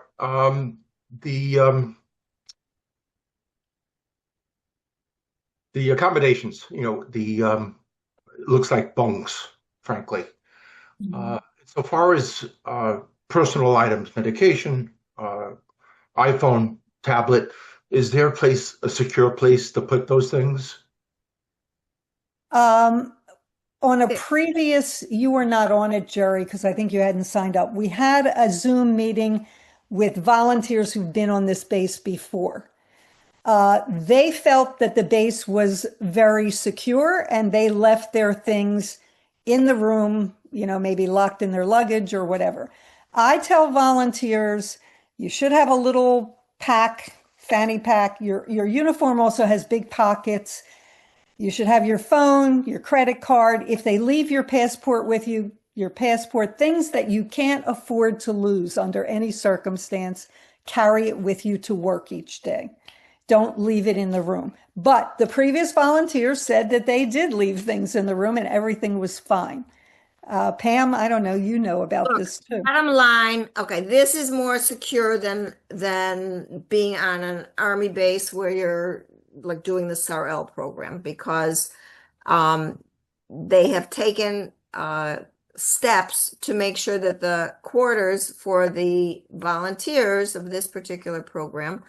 the accommodations, looks like bunks, frankly. So far as personal items, medication, iPhone, tablet, is there a secure place to put those things? On a previous, you were not on it, Jerry, because I think you hadn't signed up. We had a Zoom meeting with volunteers who've been on this base before. They felt that the base was very secure and they left their things in the room, maybe locked in their luggage or whatever. I tell volunteers, you should have a little fanny pack. Your uniform also has big pockets. You should have your phone, your credit card. If they leave your passport with you, your passport, things that you can't afford to lose under any circumstance, carry it with you to work each day. Don't leave it in the room. But the previous volunteers said that they did leave things in the room and everything was fine. Pam, I don't know, you know about this too. Bottom line, okay, this is more secure than being on an army base where you're like doing the SAR-L program, because they have taken steps to make sure that the quarters for the volunteers of this particular program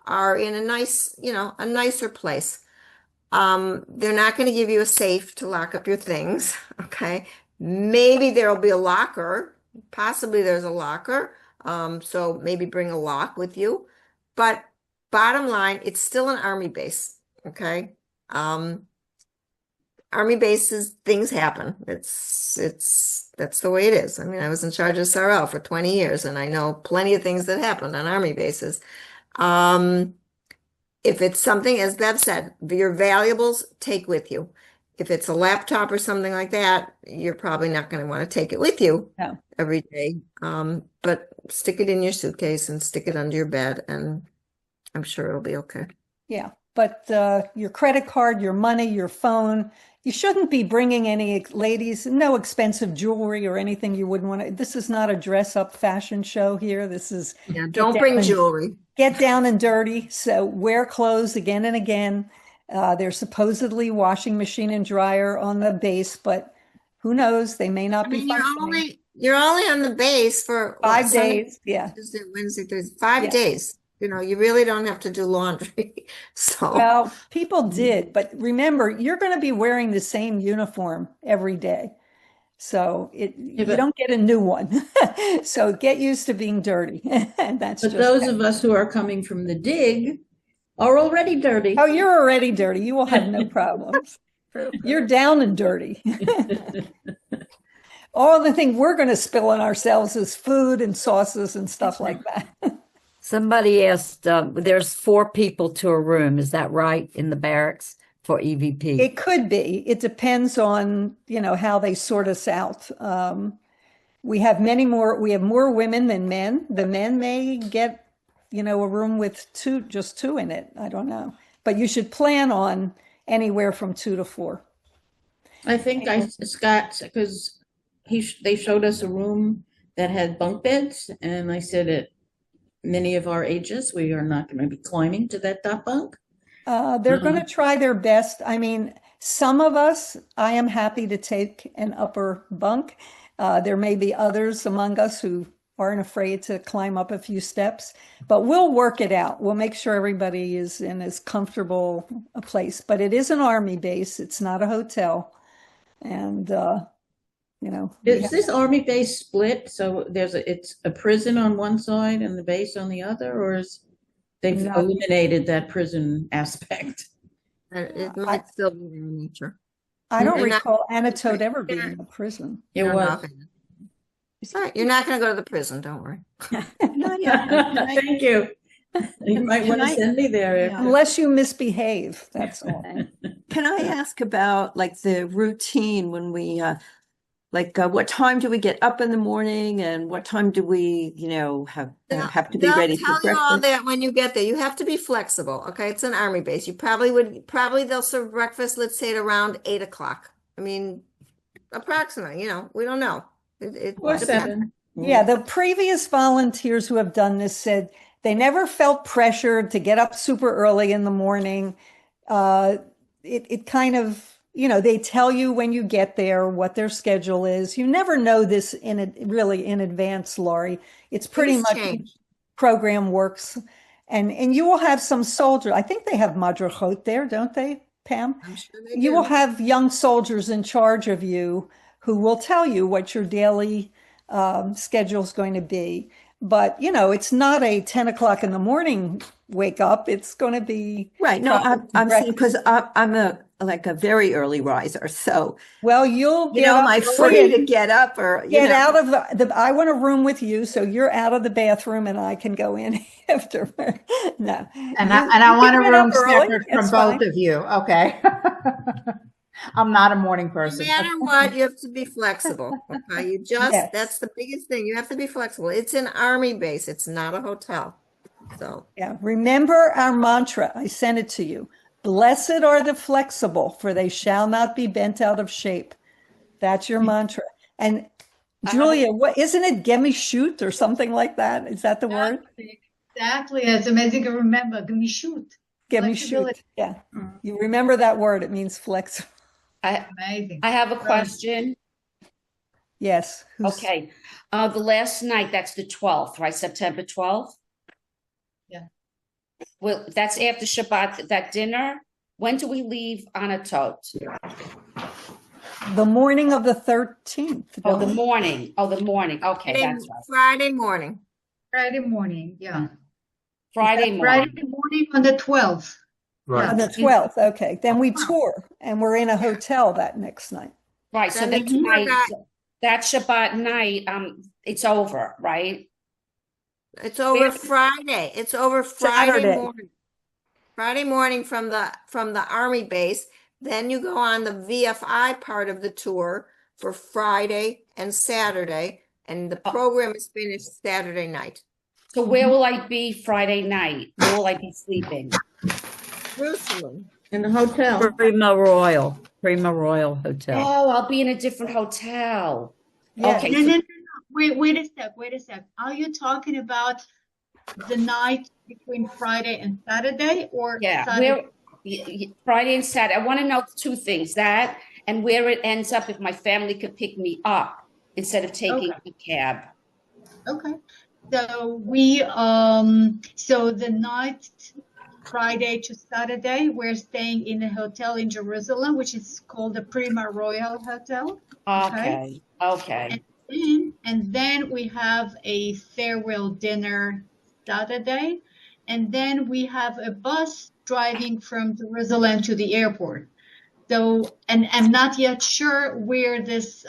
are in a nicer place. They're not going to give you a safe to lock up your things, okay? Maybe there'll be a locker. Possibly there's a locker. So maybe bring a lock with you. But bottom line, it's still an army base, okay? Army bases, things happen. That's the way it is. I mean, I was in charge of SAR-L for 20 years, and I know plenty of things that happened on army bases. If it's something, as Bev said, your valuables, take with you. If it's a laptop or something like that, you're probably not going to want to take it with you every day. But stick it in your suitcase and stick it under your bed, and I'm sure it'll be okay. Yeah, but your credit card, your money, your phone, you shouldn't be bringing any, ladies, no expensive jewelry or anything you wouldn't want to. This is not a dress-up fashion show here. This is don't bring jewelry. Get down and dirty. So wear clothes again and again. There's supposedly washing machine and dryer on the base, but who knows? They may not be functioning. You're only on the base for 5 Sunday, days. Yeah. Tuesday, Wednesday, Thursday, 5 days. You really don't have to do laundry. So well, people did, but remember, you're going to be wearing the same uniform every day. So you don't get a new one. So get used to being dirty. And that's but those of us who are coming from the dig are already dirty. Oh, you're already dirty. You will have no problems. You're down and dirty. All the thing we're going to spill on ourselves is food and sauces and stuff like that. Somebody asked, there's 4 people to a room. Is that right in the barracks for EVP? It could be. It depends on, how they sort us out. We have more women than men. The men may get, a room with just two in it. I don't know. But you should plan on anywhere from 2 to 4. I think Scott, because they showed us a room that had bunk beds, and I said at many of our ages, we are not going to be climbing to that top bunk. They're going to try their best. I mean, some of us, I am happy to take an upper bunk. There may be others among us who aren't afraid to climb up a few steps, but we'll work it out. We'll make sure everybody is in as comfortable a place. But it is an Army base. It's not a hotel. And, Is this Army base split? So it's a prison on one side and the base on the other, or is they've eliminated that prison aspect? It might still be their nature. I don't You're not- recall Anatote ever being in a prison. It You're was. not gonna- It's all right. You're not going to go to the prison. Don't worry. Thank you. You might want to send me there. Unless you misbehave, that's all. Can I ask about like the routine when we what time do we get up in the morning and what time do we, have to be ready They'll for tell you all breakfast? that when you get there. You have to be flexible. Okay, it's an Army base. You probably they'll serve breakfast. Let's say at around 8 o'clock. I mean, approximately. We don't know. It Or depends. 7. Yeah, the previous volunteers who have done this said they never felt pressured to get up super early in the morning. It kind of, they tell you when you get there what their schedule is. You never know this really in advance, Laurie. It's pretty Things much change. program works. And you will have some soldier. I think they have madrachot there, don't they, Pam? I'm sure they You do. will have young soldiers in charge of you who will tell you what your daily schedule is going to be. But, it's not a 10 o'clock in the morning wake up. It's going to be Right. No, I'm saying breakfast. because I'm a very early riser. So, Well, you'll get am up I early free to and get up or, get out of I want a room with you, so you're out of the bathroom and I can go in after. No. And You I want a can get up room early. separate from It's both fine. of you. Okay. I'm not a morning No person. matter what, you have to be flexible. Okay, Yes. that's the biggest thing. You have to be flexible. It's an Army base. It's not a hotel. So Yeah. Remember our mantra. I sent it to you. Blessed are the flexible, for they shall not be bent out of shape. That's your mantra. And Julia, what isn't it? Gemi shoot or something like that? Is that the word? Exactly. It's amazing to remember. Shoot. Gemi shoot. Yeah. You remember that word. It means flexible. Amazing. I have a question. Yes. Okay. The last night, that's the 12th, right? September 12th? Yeah. Well, that's after Shabbat, that dinner. When do we leave Anatot? The morning of the 13th. Oh, the morning. Oh, the morning. Okay, that's right. Friday morning. Friday morning. Yeah. Friday morning. Friday morning on the 12th. Right. On the 12th. Okay. Then we tour and we're in a hotel that next night. Right. So Then that the tour night, guide- that Shabbat night, it's over, right? It's over Friday. It's over Friday Saturday. morning. Friday morning from the Army base. Then you go on the VFI part of the tour for Friday and Saturday, and the program is finished Saturday night. So where will I be Friday night? Where will I be sleeping? Jerusalem. In the hotel. Prima Royal Hotel. Oh, I'll be in a different hotel. Yes. Okay. No. Wait a sec. Are you talking about the night between Friday and Saturday or Yeah, Saturday? Friday and Saturday. I want to know two things, that and where it ends up if my family could pick me up instead of taking a cab. Okay. So so the night Friday to Saturday, we're staying in a hotel in Jerusalem, which is called the Prima Royal Hotel. Okay. And then we have a farewell dinner Saturday, and then we have a bus driving from Jerusalem to the airport. So, and I'm not yet sure where this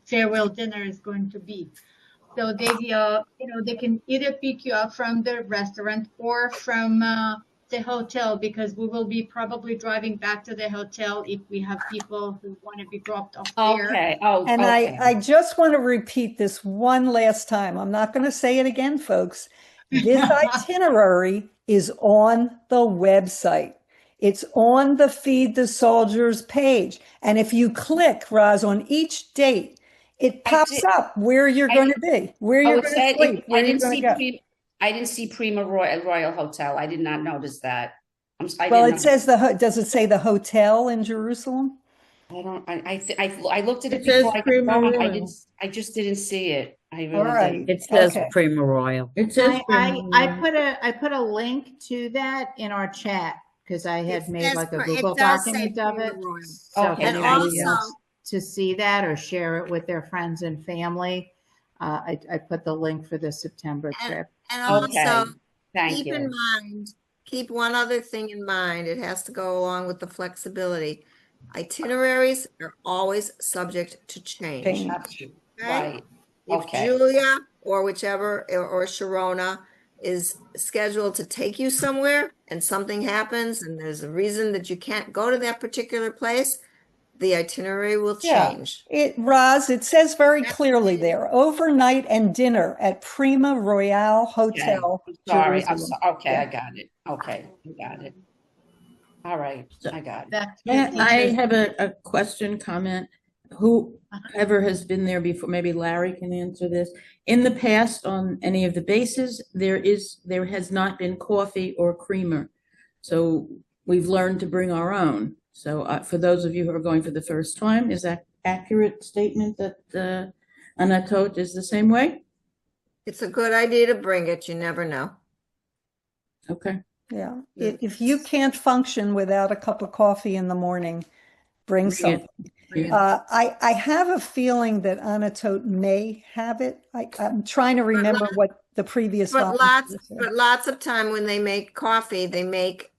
farewell dinner is going to be. So they, they can either pick you up from the restaurant or from the hotel, because we will be probably driving back to the hotel if we have people who want to be dropped off there. Okay. And I just want to repeat this one last time. I'm not going to say it again, folks. This itinerary is on the website. It's on the Feed the Soldiers page. And if you click, Roz, on each date, it pops up where you're going to be, where you're going to sleep, where you're going to go. I didn't see Prima Royal Hotel. I did not notice that. Well, it says does it say the hotel in Jerusalem? I don't, I looked at it It says before I got Prima home. Royal. I just didn't see it. I All really right. didn't. It says Okay. Prima Royal. It says Prima I Royal. I put a link to that in our chat because I had made like a Google it does say document of Prima it. Royal. So if Okay, And anybody thanks. also, wants to see that or share it with their friends and family, I put the link for the September trip. and Okay, also thank keep in you. mind, keep one other thing in mind. It has to go along with the flexibility. Itineraries are always subject to change. Absolutely. Okay? Right. If Okay. Julia or whichever, or Sharona is scheduled to take you somewhere and something happens and there's a reason that you can't go to that particular place, the itinerary will Yeah, change. Roz, it says very clearly there, overnight and dinner at Prima Royale Hotel, Okay. I'm sorry. Jerusalem. Okay, Yeah. I got it. Okay, I got it. All right, I got it. Back to you, I teachers. have a question, comment. Whoever has been there before, maybe Larry can answer this. In the past, on any of the bases, there has not been coffee or creamer. So we've learned to bring our own. So for those of you who are going for the first time, is that accurate statement that Anatot is the same way? It's a good idea to bring it. You never know. Okay. Yeah. If you can't function without a cup of coffee in the morning, bring Bring it. something. Yeah. I have a feeling that Anatot may have it. I'm trying to remember what the previous But volunteer said. lots of time when they make coffee, they make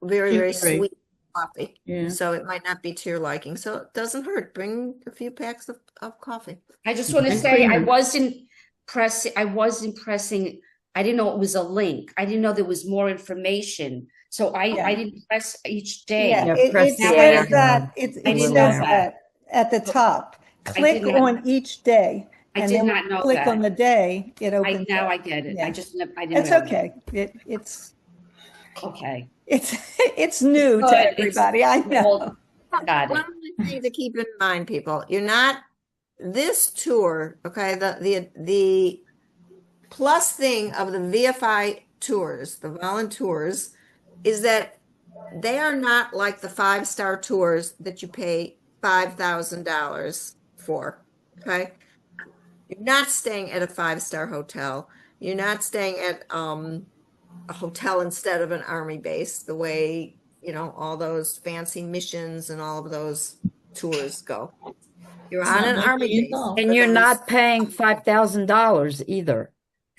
very, very Sugary. sweet coffee. Yeah. So it might not be to your liking. So it doesn't hurt. Bring a few packs of coffee. I just want to And say I creamer. wasn't pressing. I didn't know it was a link. I didn't know there was more information. So I didn't press each day. Yeah, Yeah, press it the says arrow. that, I it didn't says know that. that at the top. Click not- on each day. I And did then when not you know click that. on the day, it opens Now up. I get it. Yeah. I didn't. It's realize. okay. It's Okay. it's new to Good. everybody. I know. Got One it. of the things to keep in mind, people, this tour, okay, the plus thing of the VFI tours, the volunteers, is that they are not like the 5-star tours that you pay $5,000 for, okay? You're not staying at a 5-star hotel. You're not staying at a hotel instead of an army base, the way, all those fancy missions and all of those tours go. You're on an army base. And you're not paying $5,000 either.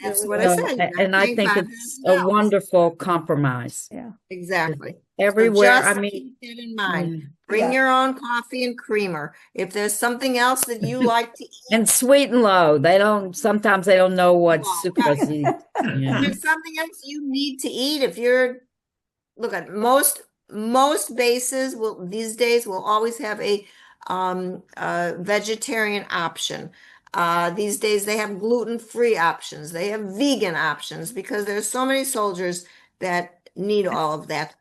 That's what I So, said. You're not and I paying think it's a $5,000. wonderful compromise. Yeah. Exactly. Everywhere, So just I mean, keep that in mind. mm, Bring Yeah. your own coffee and creamer. If there's something else that you like to eat, and sweet and low. Sometimes they don't know what sucrose is. if Yeah. there's something else you need to eat, look at most bases these days will always have a vegetarian option. These days they have gluten-free options. They have vegan options because there's so many soldiers that need all of that.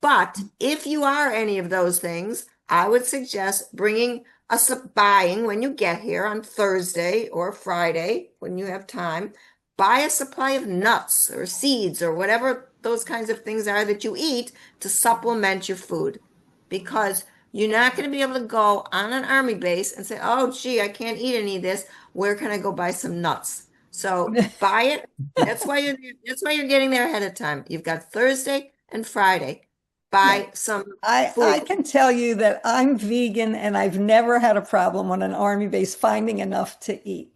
But if you are any of those things, I would suggest buying when you get here on Thursday or Friday, when you have time, buy a supply of nuts or seeds or whatever those kinds of things are that you eat to supplement your food. Because you're not going to be able to go on an army base and say, oh, gee, I can't eat any of this. Where can I go buy some nuts? So buy it. That's why you're getting there ahead of time. You've got Thursday and Friday. Buy some food. I can tell you that I'm vegan and I've never had a problem on an army base finding enough to eat.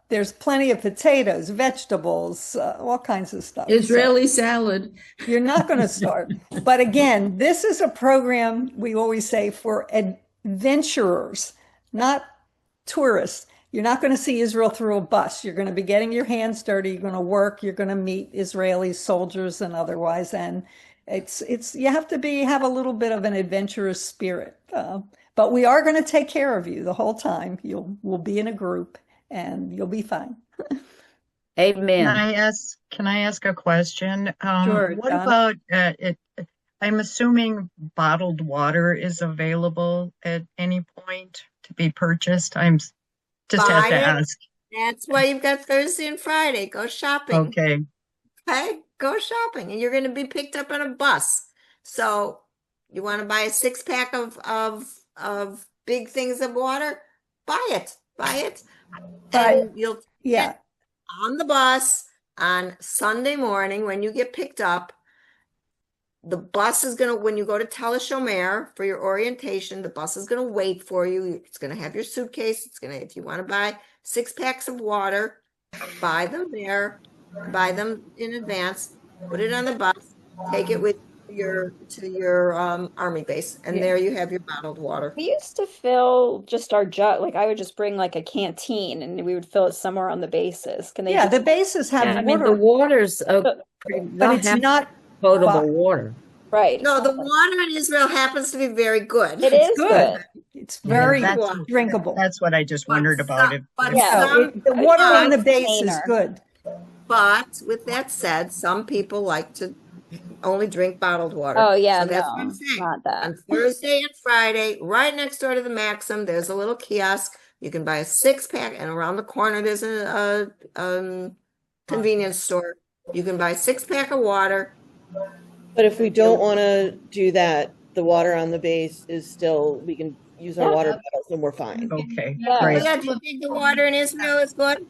There's plenty of potatoes, vegetables, all kinds of stuff. Israeli salad. You're not going to starve. But again, this is a program, we always say, for adventurers, not tourists. You're not going to see Israel through a bus. You're going to be getting your hands dirty. You're going to work. You're going to meet Israeli soldiers and otherwise. And you have to have a little bit of an adventurous spirit. But we are going to take care of you the whole time. We'll be in a group and you'll be fine. Amen. Can I ask a question? Sure, What Donna. about it? I'm assuming bottled water is available at any point to be purchased. I'm just have Buy to it. ask. That's why you've got Thursday and Friday. Go shopping. Okay. Okay, go shopping, and you're going to be picked up on a bus. So you want to buy a 6-pack of of big things of water, buy it, But and you'll yeah, get on the bus on Sunday morning when you get picked up. The bus is gonna, when you go to Teleshomer for your orientation, the bus is gonna wait for you. It's gonna have your suitcase. It's gonna, if you want to buy 6 packs of water, buy them there, buy them in advance, put it on the bus, take it with to your army base, and there you have your bottled water. We used to fill just our jug. Like I would just bring like a canteen and we would fill it somewhere on the bases. Can they yeah, do the bases have I mean, water, the water's but it's not potable water. right. No, the water in Israel happens to be very good. It is good. It's very that's, drinkable. that's what I just wondered about. But Yeah, some, the water on the but- base is good. But with that said, some people like to only drink bottled water. Oh yeah, So that's what no, I'm saying. not that. On Thursday and Friday, right next door to the Maxim, there's a little kiosk. You can buy a 6-pack, and around the corner there's a convenience store. You can buy a 6-pack of water. But if we don't want to do that, the water on the base is still, we can use our water bottles and we're fine. Okay, Yeah. great. Yeah, do you think the water in Israel is good?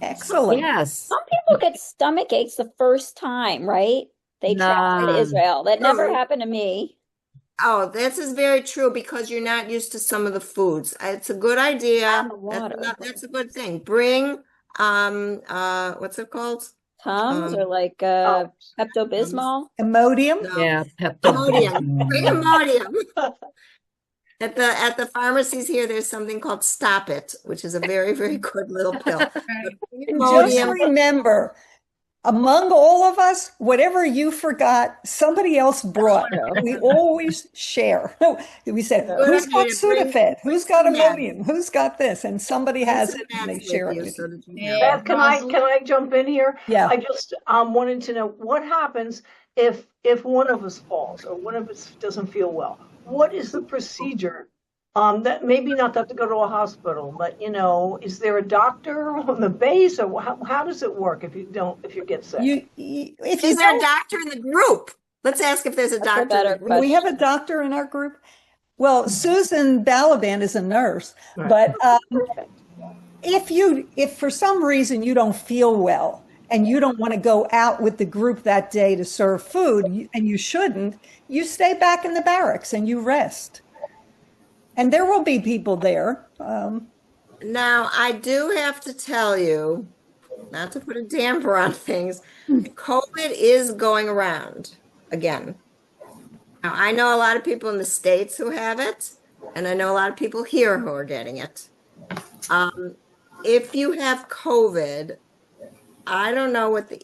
Excellent. Yes. Some people get stomach aches the first time, right? They travel to Nah. Israel. That never No. happened to me. Oh, this is very true because you're not used to some of the foods. It's a good idea. That's a good thing. Bring what's it called? Tums or like Pepto-Bismol. Imodium. No. Yeah, Imodium. Bring Pepto. Imodium. At the pharmacies here, there's something called Stop It, which is a very, very good little pill. But bring Just Imodium. remember, among all of us, whatever you forgot, somebody else brought. We always share. We said, Good who's got idea. Bring- Sudafed? Who's got some meds. Imodium? Who's got this? And somebody Bring has some it and they meds share with it you with so you. that you know. Yeah, Beth, can I jump in here? Yeah. I just wanted to know what happens if one of us falls or one of us doesn't feel well. What is the procedure? That maybe not have to go to a hospital, but is there a doctor on the base, or how does it work if you get sick? If Is there a doctor in the group? Let's ask if there's a doctor in the group. We have a doctor in our group. Well, Susan Balaban is a nurse, but if for some reason you don't feel well and you don't want to go out with the group that day to serve food, and you shouldn't, you stay back in the barracks and you rest. And there will be people there. Now, I do have to tell you, not to put a damper on things, COVID is going around again. Now, I know a lot of people in the States who have it, and I know a lot of people here who are getting it. If you have COVID, I don't know what the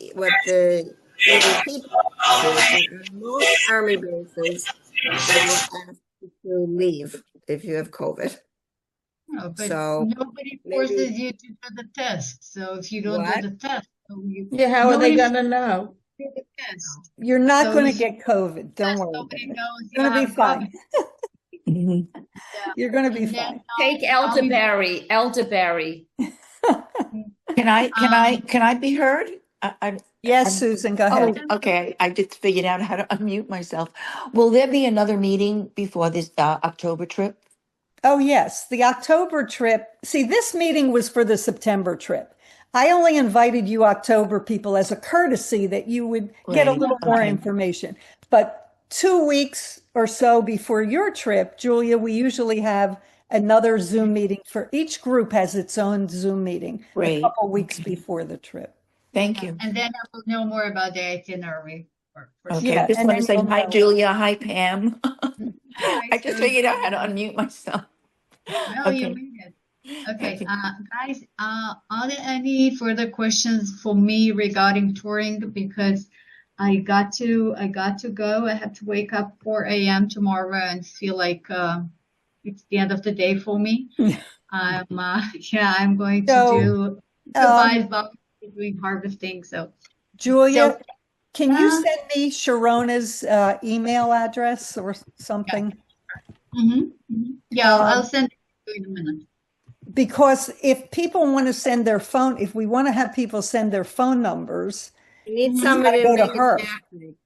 CDC policy, most army bases they will ask you to leave if you have COVID. No, but So nobody forces you to do the test. So if you don't do the test, Yeah, how are they nobody gonna know? do the test. You're not So going to if- get COVID. Don't worry. Nobody knows It's going to be have fine. COVID. You're going to be And then, fine. Take elderberry. Elderberry. Can I be heard? Yes, Susan, go ahead. Oh, okay. I just figured out how to unmute myself. Will there be another meeting before this October trip? Oh, yes. The October trip. See, this meeting was for the September trip. I only invited you October people as a courtesy that you would get a Right, little more okay. information. But 2 weeks or so before your trip, Julia, we usually have another Zoom meeting for each group has its own Zoom meeting a Great. couple weeks before the trip. Thank you. And then I will know more about the itinerary. Okay, Yeah, just and want to then say you'll hi, know. Julia. Hi, Pam. I just figured out how to unmute myself. No, you Okay. made it. Okay, guys, are there any further questions for me regarding touring? Because I got to go. I have to wake up 4 a.m. tomorrow and feel like it's the end of the day for me. I'm going to So, do supervised barbecue, doing harvesting. So Julia, can you send me Sharona's email address or something? Yeah, I'll send it to you in a minute. Because if people want to send their phone, if we want to have people send their phone numbers, You need it's somebody gotta to go make to her. a chat group.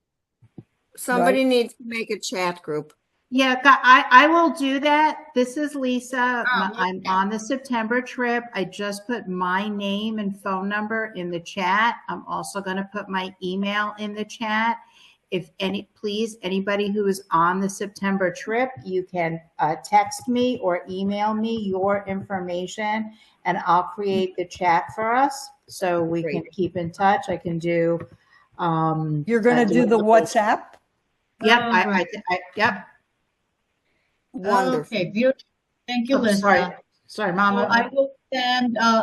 Somebody needs to make a chat group. Yeah, I will do that. This is Lisa. I'm on the September trip. I just put my name and phone number in the chat. I'm also going to put my email in the chat. If please, anybody who is on the September trip, you can text me or email me your information, and I'll create the chat for us so we can keep in touch. I can do. You're going to do the WhatsApp? Yep. Oh, Yep. Wonderful. Okay, beautiful. Thank you, Lisa. Sorry, Mama.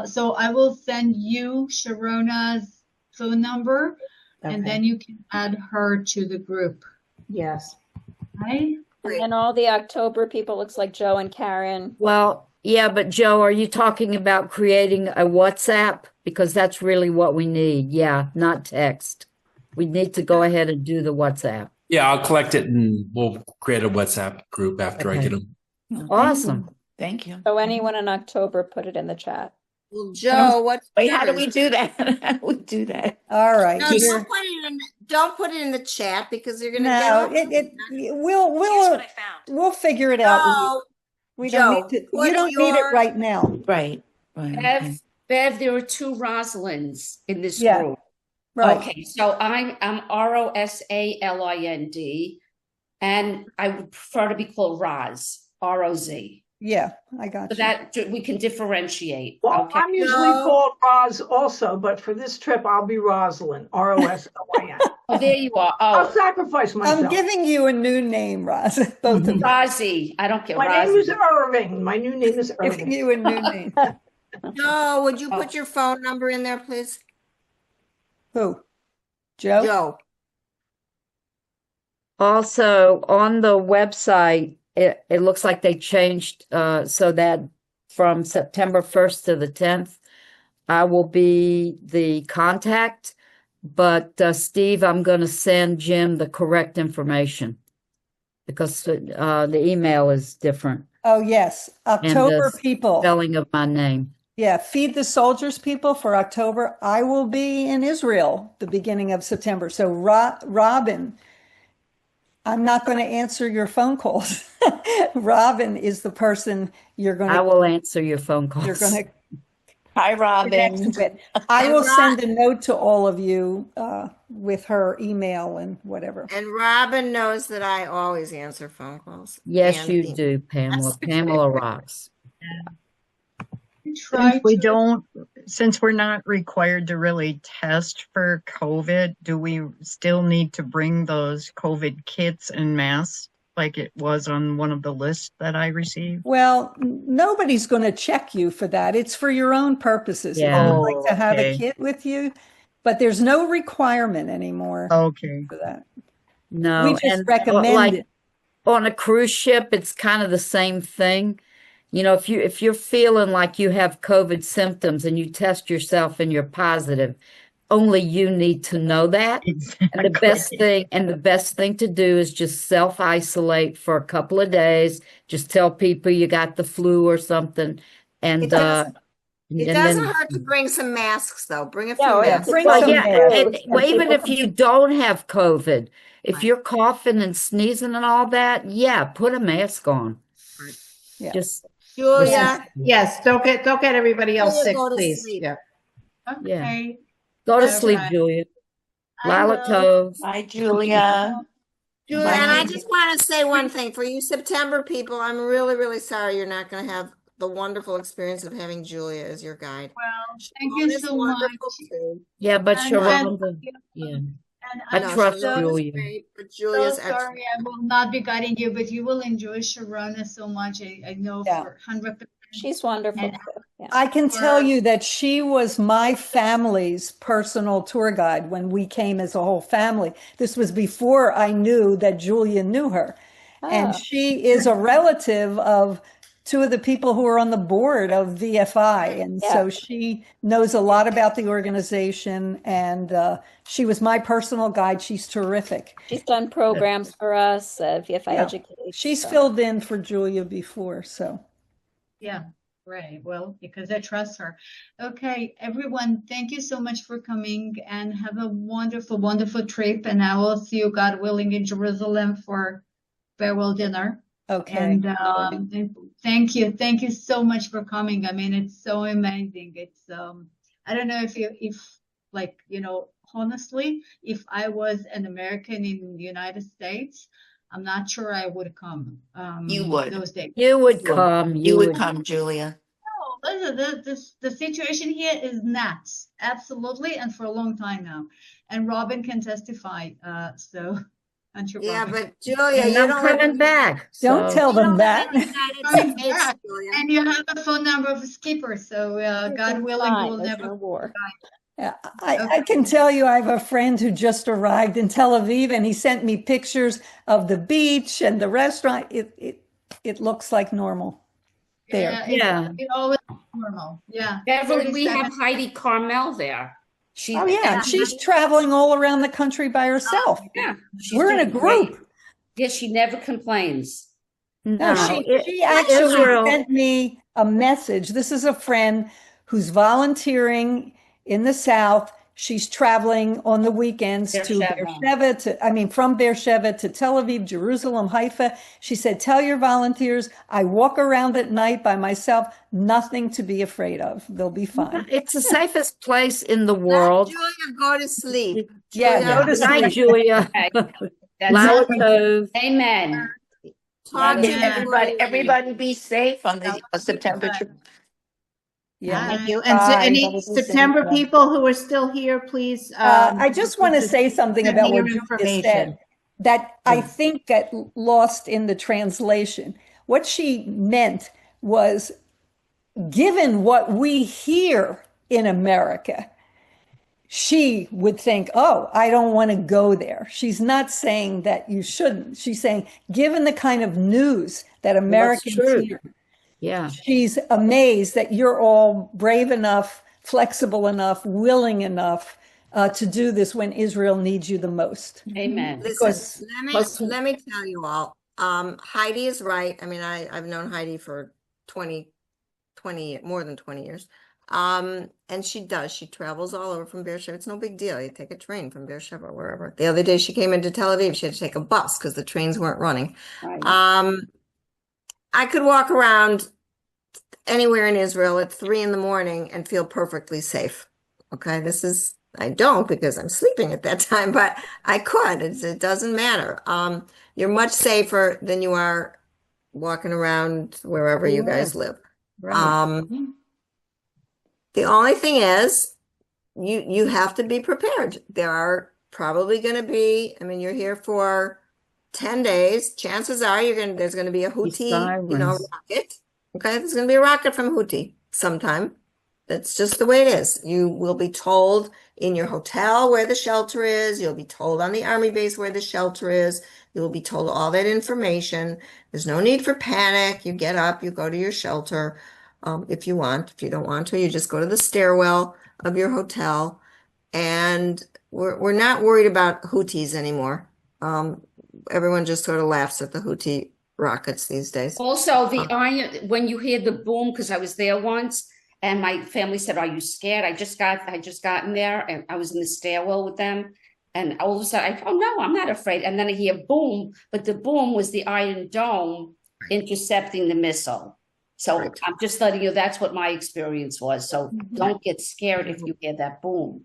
So I will send you Sharona's phone number, and then you can add her to the group. Yes. Right? And all the October people, looks like Joe and Karen. Well, yeah, but Joe, are you talking about creating a WhatsApp? Because that's really what we need. Yeah, not text. We need to go ahead and do the WhatsApp. Yeah, I'll collect it and we'll create a WhatsApp group after I get them. Awesome. Thank you. So anyone in October, put it in the chat. Well, Joe, Wait, how do we do that? How do we do that? All right. No, don't put it in the chat because you're gonna we'll figure it out. No, we Joe, don't need to. You don't need it right now. Right. Bev, there are two Rosalinds in this Yeah. group. Right. Okay, so I'm Rosalind, and I would prefer to be called Roz, R-O-Z. Yeah, I got So you. that we can differentiate. Well, Okay. I'm usually called Roz also, but for this trip, I'll be Rosalind, Roslin. Oh, there you are. Oh, I'll sacrifice myself. I'm giving you a new name, Roz. Both of them. Rozzy. I don't care. My name is Irving. My new name is Irving. Giving you a new name. Joe, would you put your phone number in there, please? Who? Joe? Joe. Also, on the website, it looks like they changed so that from September 1st to the 10th, I will be the contact. But Steve, I'm going to send Jim the correct information because the email is different. Oh, yes. October and the people. Spelling of my name. Yeah, Feed the Soldiers people for October. I will be in Israel the beginning of September. So Robin, I'm not going to answer your phone calls. Robin is the person you're going to. I will answer your phone calls. You're going to. Hi, Robin. I will send a note to all of you with her email and whatever. And Robin knows that I always answer phone calls. Yes, you do, Pamela. Pamela rocks. Since we're not required to really test for COVID, do we still need to bring those COVID kits and masks like it was on one of the lists that I received? Well, nobody's going to check you for that. It's for your own purposes. Yeah. If you'd like to have a Okay. kit with you, but there's no requirement anymore Okay. for that. No, We just and recommend like it. on a cruise ship, it's kind of the same thing. You know, if you're feeling like you have COVID symptoms and you test yourself and you're positive, only you need to know that. And the best thing to do is just self-isolate for a couple of days. Just tell people you got the flu or something, and It doesn't then hurt to bring some masks, though. Bring a few No, masks. Bring well, some yeah, masks. well, even if you don't have COVID, if you're coughing and sneezing and all that, yeah, put a mask on. Yeah. Just Julia, Yes. Don't get everybody else Julia, sick, go to please. sleep. Yeah. Okay. go to All sleep, right. Julia. I Lila will. Tove. Hi, Julia. Julia, and I just want to say one thing for you September people. I'm really, really sorry you're not going to have the wonderful experience of having Julia as your guide. Well, thank Sharon you is so wonderful much. too. Yeah, but And- Sharonda, yeah. And I I'm trust so, Julia. Great, but so Julia's sorry I will not be guiding you, but you will enjoy Sharona so much. I know Yeah. for 100%. She's wonderful. And- too. Yeah. I can tell you that she was my family's personal tour guide when we came as a whole family. This was before I knew that Julia knew her. And Ah. she is a relative of two of the people who are on the board of VFI. And so she knows a lot about the organization, and she was my personal guide. She's terrific. She's done programs for us at VFI Yeah. Education. She's so. filled in for Julia before, so. Yeah, right. Well, because I trust her. Okay, everyone, thank you so much for coming and have a wonderful, wonderful trip. And I will see you, God willing, in Jerusalem for farewell dinner. Okay. And thank you so much for coming. I mean, it's so amazing. It's I don't know if like, you know, honestly, if I was an American in the United States, I'm not sure I would come You would. those days. You would come. You would come, Julia. No, listen, the situation here is nuts, absolutely, and for a long time now. And Robin can testify. So, and you, Yeah, Robin. but Julia, And you I'm don't live coming back. Don't So tell you them don't live that. in the United Coming States, back. Julia. And you have a phone number of a skipper, so God willing, you will There's never no war. Yeah, I can tell you I have a friend who just arrived in Tel Aviv and he sent me pictures of the beach and the restaurant. It looks like normal there. Yeah. It always normal. Yeah. Beverly, we 37. have Heidi Carmel there. She, Oh yeah, and she's traveling all around the country by herself. yeah, she's We're in a doing great. group. Yeah, she never complains. No, No, she actually Israel. sent me a message. This is a friend who's volunteering in the South. She's traveling on the weekends to Beersheba. from Beersheba to Tel Aviv, Jerusalem, Haifa. She said, tell your volunteers, I walk around at night by myself, nothing to be afraid of. They'll be fine. It's the safest place in the world. Julia, go to sleep. Yeah, Julia, go to Good night, sleep. Julia. That's Lawa it. tov. Amen. Talk to Yeah. you. Everybody be safe on the September trip. Yeah. Thank you. And so Bye. any Everybody be safe. September people who are still here, please. I just want to say something send about me what your Julia information. said that I think got lost in the translation. What she meant was, given what we hear in America, she would think, oh, I don't want to go there. She's not saying that you shouldn't. She's saying, given the kind of news that Americans true. hear, Yeah. she's amazed that you're all brave enough, flexible enough, willing enough to do this when Israel needs you the most. Amen. Because Let me tell you all. Heidi is right. I mean, I've known Heidi for 20 more than 20 years. And she travels all over from Beersheba. It's no big deal. You take a train from Beersheba or wherever. The other day she came into Tel Aviv. She had to take a bus because the trains weren't running. Right. I could walk around anywhere in Israel at 3 a.m. and feel perfectly safe. Okay, I don't because I'm sleeping at that time, but I could. It doesn't matter. You're much safer than you are walking around wherever you guys live. Right. The only thing is, you have to be prepared. There are probably going to be, I mean, you're here for 10 days. Chances are there's going to be a Houthi, rocket. Okay, there's going to be a rocket from Houthi sometime. That's just the way it is. You will be told in your hotel where the shelter is. You'll be told on the army base where the shelter is. You will be told all that information. There's no need for panic. You get up, you go to your shelter. If you want. If you don't want to, you just go to the stairwell of your hotel. And we're not worried about Houthis anymore. Everyone just sort of laughs at the Houthi rockets these days. Also, the iron, when you hear the boom, because I was there once, and my family said, "Are you scared?" I just gotten there, and I was in the stairwell with them, and all of a sudden, oh no, I'm not afraid. And then I hear boom, but the boom was the Iron Dome intercepting the missile. So I'm just letting you, that's what my experience was. So don't get scared if you hear that boom.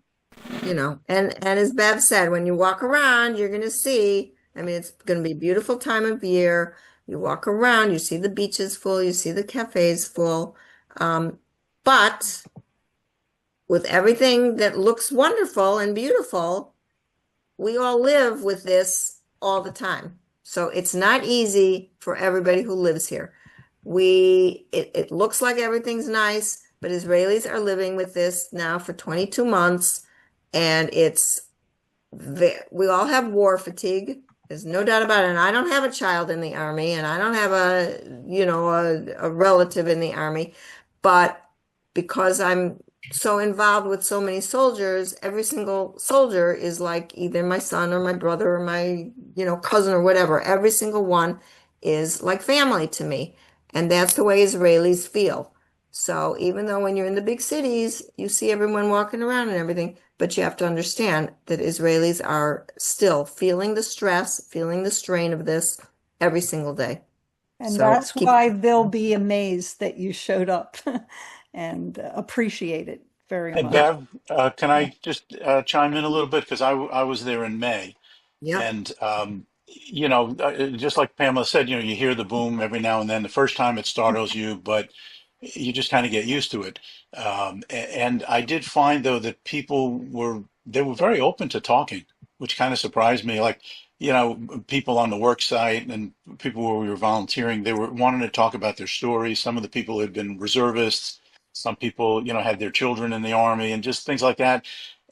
And as Bev said, when you walk around, you're going to see, I mean, it's going to be a beautiful time of year. You walk around, you see the beaches full, you see the cafes full. But with everything that looks wonderful and beautiful, we all live with this all the time. So it's not easy for everybody who lives here. It looks like everything's nice, but Israelis are living with this now for 22 months, and we all have war fatigue. There's no doubt about it. And I don't have a child in the army, and I don't have a relative in the army, but because I'm so involved with so many soldiers, every single soldier is like either my son or my brother or my cousin or whatever. Every single one is like family to me. And that's the way Israelis feel. So even though when you're in the big cities, you see everyone walking around and everything, but you have to understand that Israelis are still feeling the stress, feeling the strain of this every single day. And So that's keep. why they'll be amazed that you showed up and appreciate it very Hey, much. Bev, can I just chime in a little bit? Because I was there in May. Yep. And, just like Pamela said, you hear the boom every now and then. The first time it startles you, but you just kind of get used to it. And I did find, though, that they were very open to talking, which kind of surprised me. Like, people on the work site and people where we were volunteering, they were wanting to talk about their stories. Some of the people had been reservists. Some people, had their children in the army and just things like that.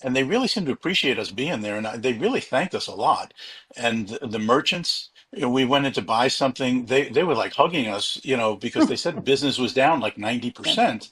And they really seemed to appreciate us being there. And they really thanked us a lot. And the merchants, we went in to buy something. They were like hugging us, because they said business was down like 90%.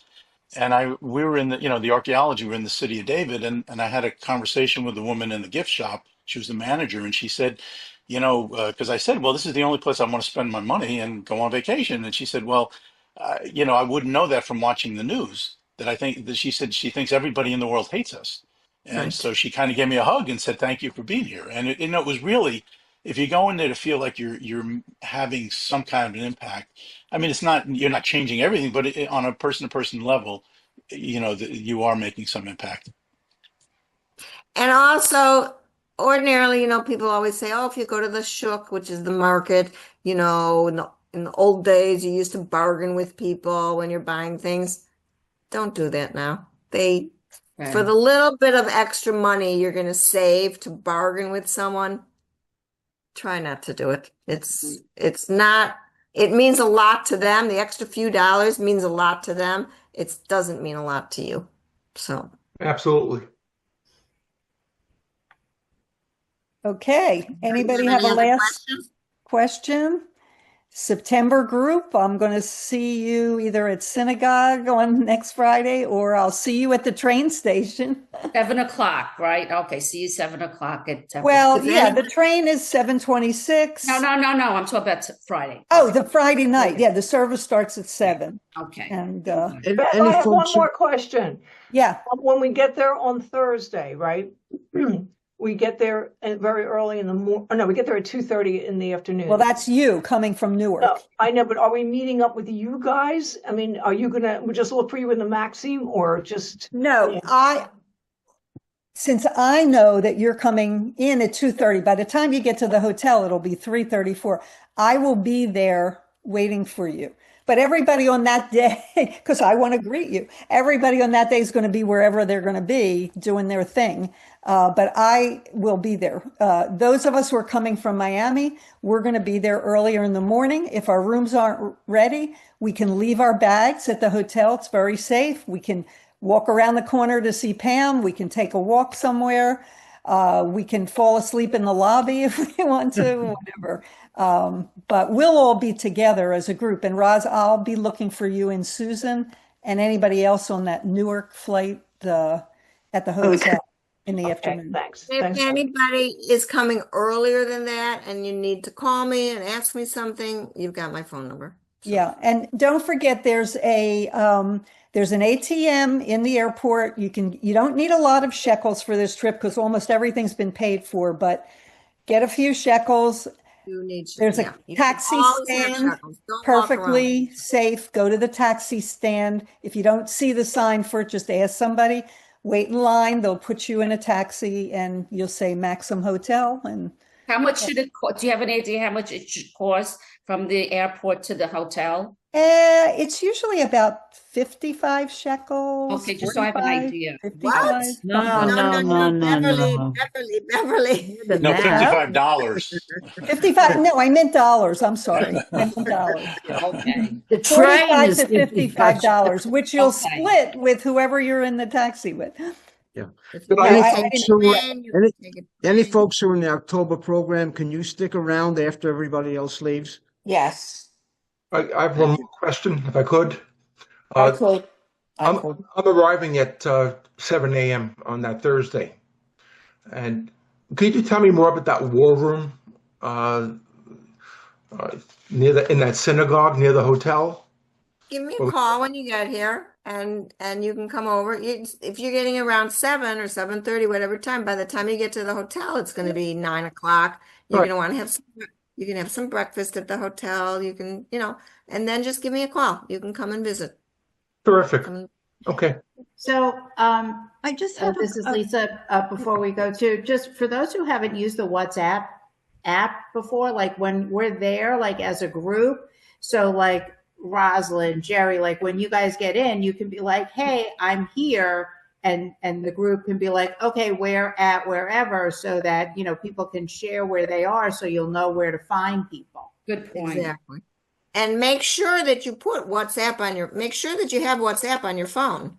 And we were in the archaeology, we were in the city of David, and I had a conversation with the woman in the gift shop. She was the manager, and she said, because I said, well, this is the only place I want to spend my money and go on vacation. And she said, well, I wouldn't know that from watching the news. That I think that she said she thinks everybody in the world hates us. And Right. so she kind of gave me a hug and said, thank you for being here. And it was really, if you go in there to feel like you're having some kind of an impact, I mean, you're not changing everything, but on a person to person level, you are making some impact. And also, ordinarily, people always say, oh, if you go to the Shook, which is the market, in the old days, you used to bargain with people when you're buying things. Don't do that now. For the little bit of extra money you're going to save to bargain with someone, try not to do it. It's not, it means a lot to them. The extra few dollars means a lot to them. It doesn't mean a lot to you. So. Absolutely. Okay. Anybody have a other last question? September group, I'm going to see you either at synagogue on next Friday or I'll see you at the train station. 7:00, right? Okay, see you 7:00 at. Well, yeah, the train is 7:26. No. I'm talking about Friday. Oh, the Friday night. Yeah, the service starts at 7. Okay. And Beth, I have one more question. Yeah. When we get there on Thursday, right? We get there very early in the morning. Oh, no, we get there at 2:30 in the afternoon. Well, that's you coming from Newark. No, I know, but are we meeting up with you guys? I mean, are you we just look for you in the Maxime or just? No, since I know that you're coming in at 2:30, by the time you get to the hotel, it'll be 3:34. I will be there waiting for you. But everybody on that day, because I want to greet you, everybody on that day is going to be wherever they're going to be doing their thing. But I will be there. Those of us who are coming from Miami, we're going to be there earlier in the morning. If our rooms aren't ready, we can leave our bags at the hotel. It's very safe. We can walk around the corner to see Pam. We can take a walk somewhere. We can fall asleep in the lobby if we want to, whatever. But we'll all be together as a group. And Roz, I'll be looking for you and Susan and anybody else on that Newark flight at the hotel in the afternoon. Thanks. If anybody is coming earlier than that and you need to call me and ask me something, you've got my phone number. Yeah, and don't forget there's an ATM in the airport. You don't need a lot of shekels for this trip because almost everything's been paid for, but get a few shekels. There's a taxi stand, perfectly safe. Go to the taxi stand. If you don't see the sign for it, just ask somebody. Wait in line. They'll put you in a taxi, and you'll say Maxim Hotel. And how much should it cost? Do you have an idea how much it should cost from the airport to the hotel? It's usually about 55 shekels. Okay, just so I have an idea. 55. No, Beverly. No, $55. 55. No, I meant dollars. I'm sorry. I meant dollars. Okay. The train $45 is to $55, which you'll split with whoever you're in the taxi with. Yeah. Yeah, Any folks who are in the October program, can you stick around after everybody else leaves? Yes. I have one more question, if I could. I'm I'm arriving at 7 a.m. on that Thursday. And could you tell me more about that war room in that synagogue near the hotel? Give me a call when you get here, and you can come over. If you're getting around 7 or 7:30, whatever time, by the time you get to the hotel, it's going to be 9 o'clock. You're going to want to have You can have some breakfast at the hotel. You can, and then just give me a call. You can come and visit. Terrific. Okay. So, I just have this is Lisa. Before we go to, just for those who haven't used the WhatsApp app before, like when we're there, like as a group. So like Rosalind, Jerry, like when you guys get in, you can be like, "Hey, I'm here," and the group can be like, "Okay, we're at wherever," so that people can share where they are, so you'll know where to find people. Good point. Exactly. And make sure that you put WhatsApp make sure that you have WhatsApp on your phone,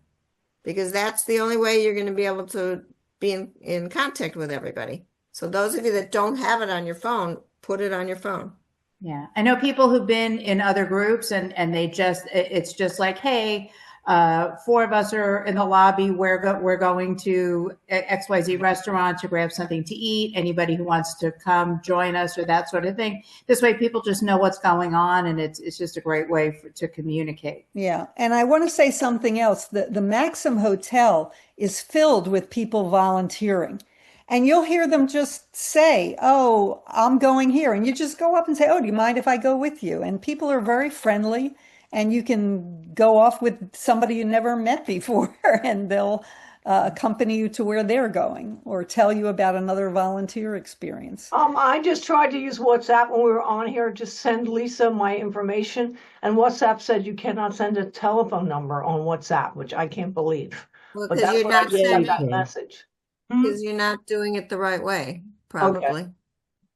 because that's the only way you're going to be able to be in contact with everybody. So those of you that don't have it on your phone, put it on your phone. Yeah. I know people who've been in other groups and it's just like, "Hey, 4 of us are in the lobby. We're going to XYZ restaurant to grab something to eat. Anybody who wants to come join us," or that sort of thing. This way people just know what's going on, and it's just a great way to communicate. Yeah. And I want to say something else. The Maxim Hotel is filled with people volunteering. And you'll hear them just say, "Oh, I'm going here." And you just go up and say, "Oh, do you mind if I go with you?" And people are very friendly, and you can go off with somebody you never met before, and they'll accompany you to where they're going or tell you about another volunteer experience. I just tried to use WhatsApp when we were on here, just send Lisa my information, and WhatsApp said you cannot send a telephone number on WhatsApp, which I can't believe. Well, But because that's you're what I not get sending that message. because you're not doing it the right way, probably.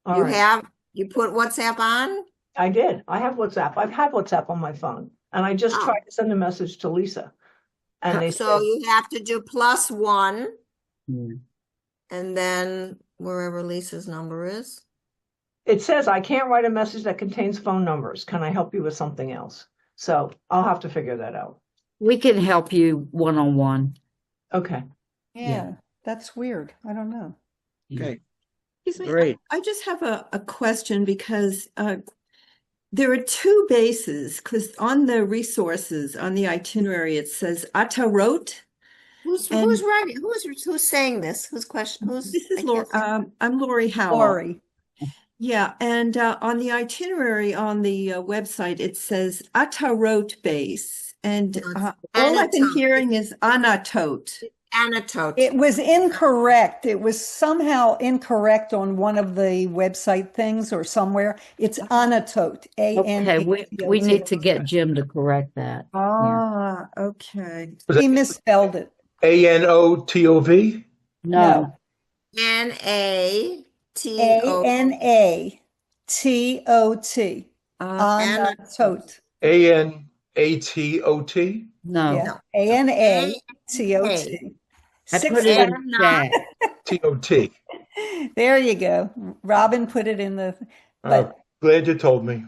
All You right. you put WhatsApp on? I did. I have WhatsApp. I've had WhatsApp on my phone, and I just tried to send a message to Lisa, and they So said, you have to do +1, and then wherever Lisa's number is. it says I can't write a message that contains phone numbers. Can I help you with something else? So I'll have to figure that out. We can help you one-on-one. Okay. Yeah, that's weird. I don't know. Okay. Excuse me, Great. I just have a question because there are 2 bases, because on the resources, on the itinerary, it says Atarot. Who's And- writing? Who's saying this? Whose question? This is Lori. I'm Lori Howell. Lori. Yeah, and on the itinerary on the website, it says Atarot base, and all I've been Anatote. hearing is Anatote. Anatote. It was incorrect. It was somehow incorrect on one of the website things or somewhere. It's Anatote. Okay, we need to get Jim to correct that. Ah, okay. He misspelled it. ANOTOV? No. Anatote. Anatote. Anatote. ANATOT? No. Yeah. ANATOT. I put it in the chat. TOT. There you go. Robin put it in the Glad you told me.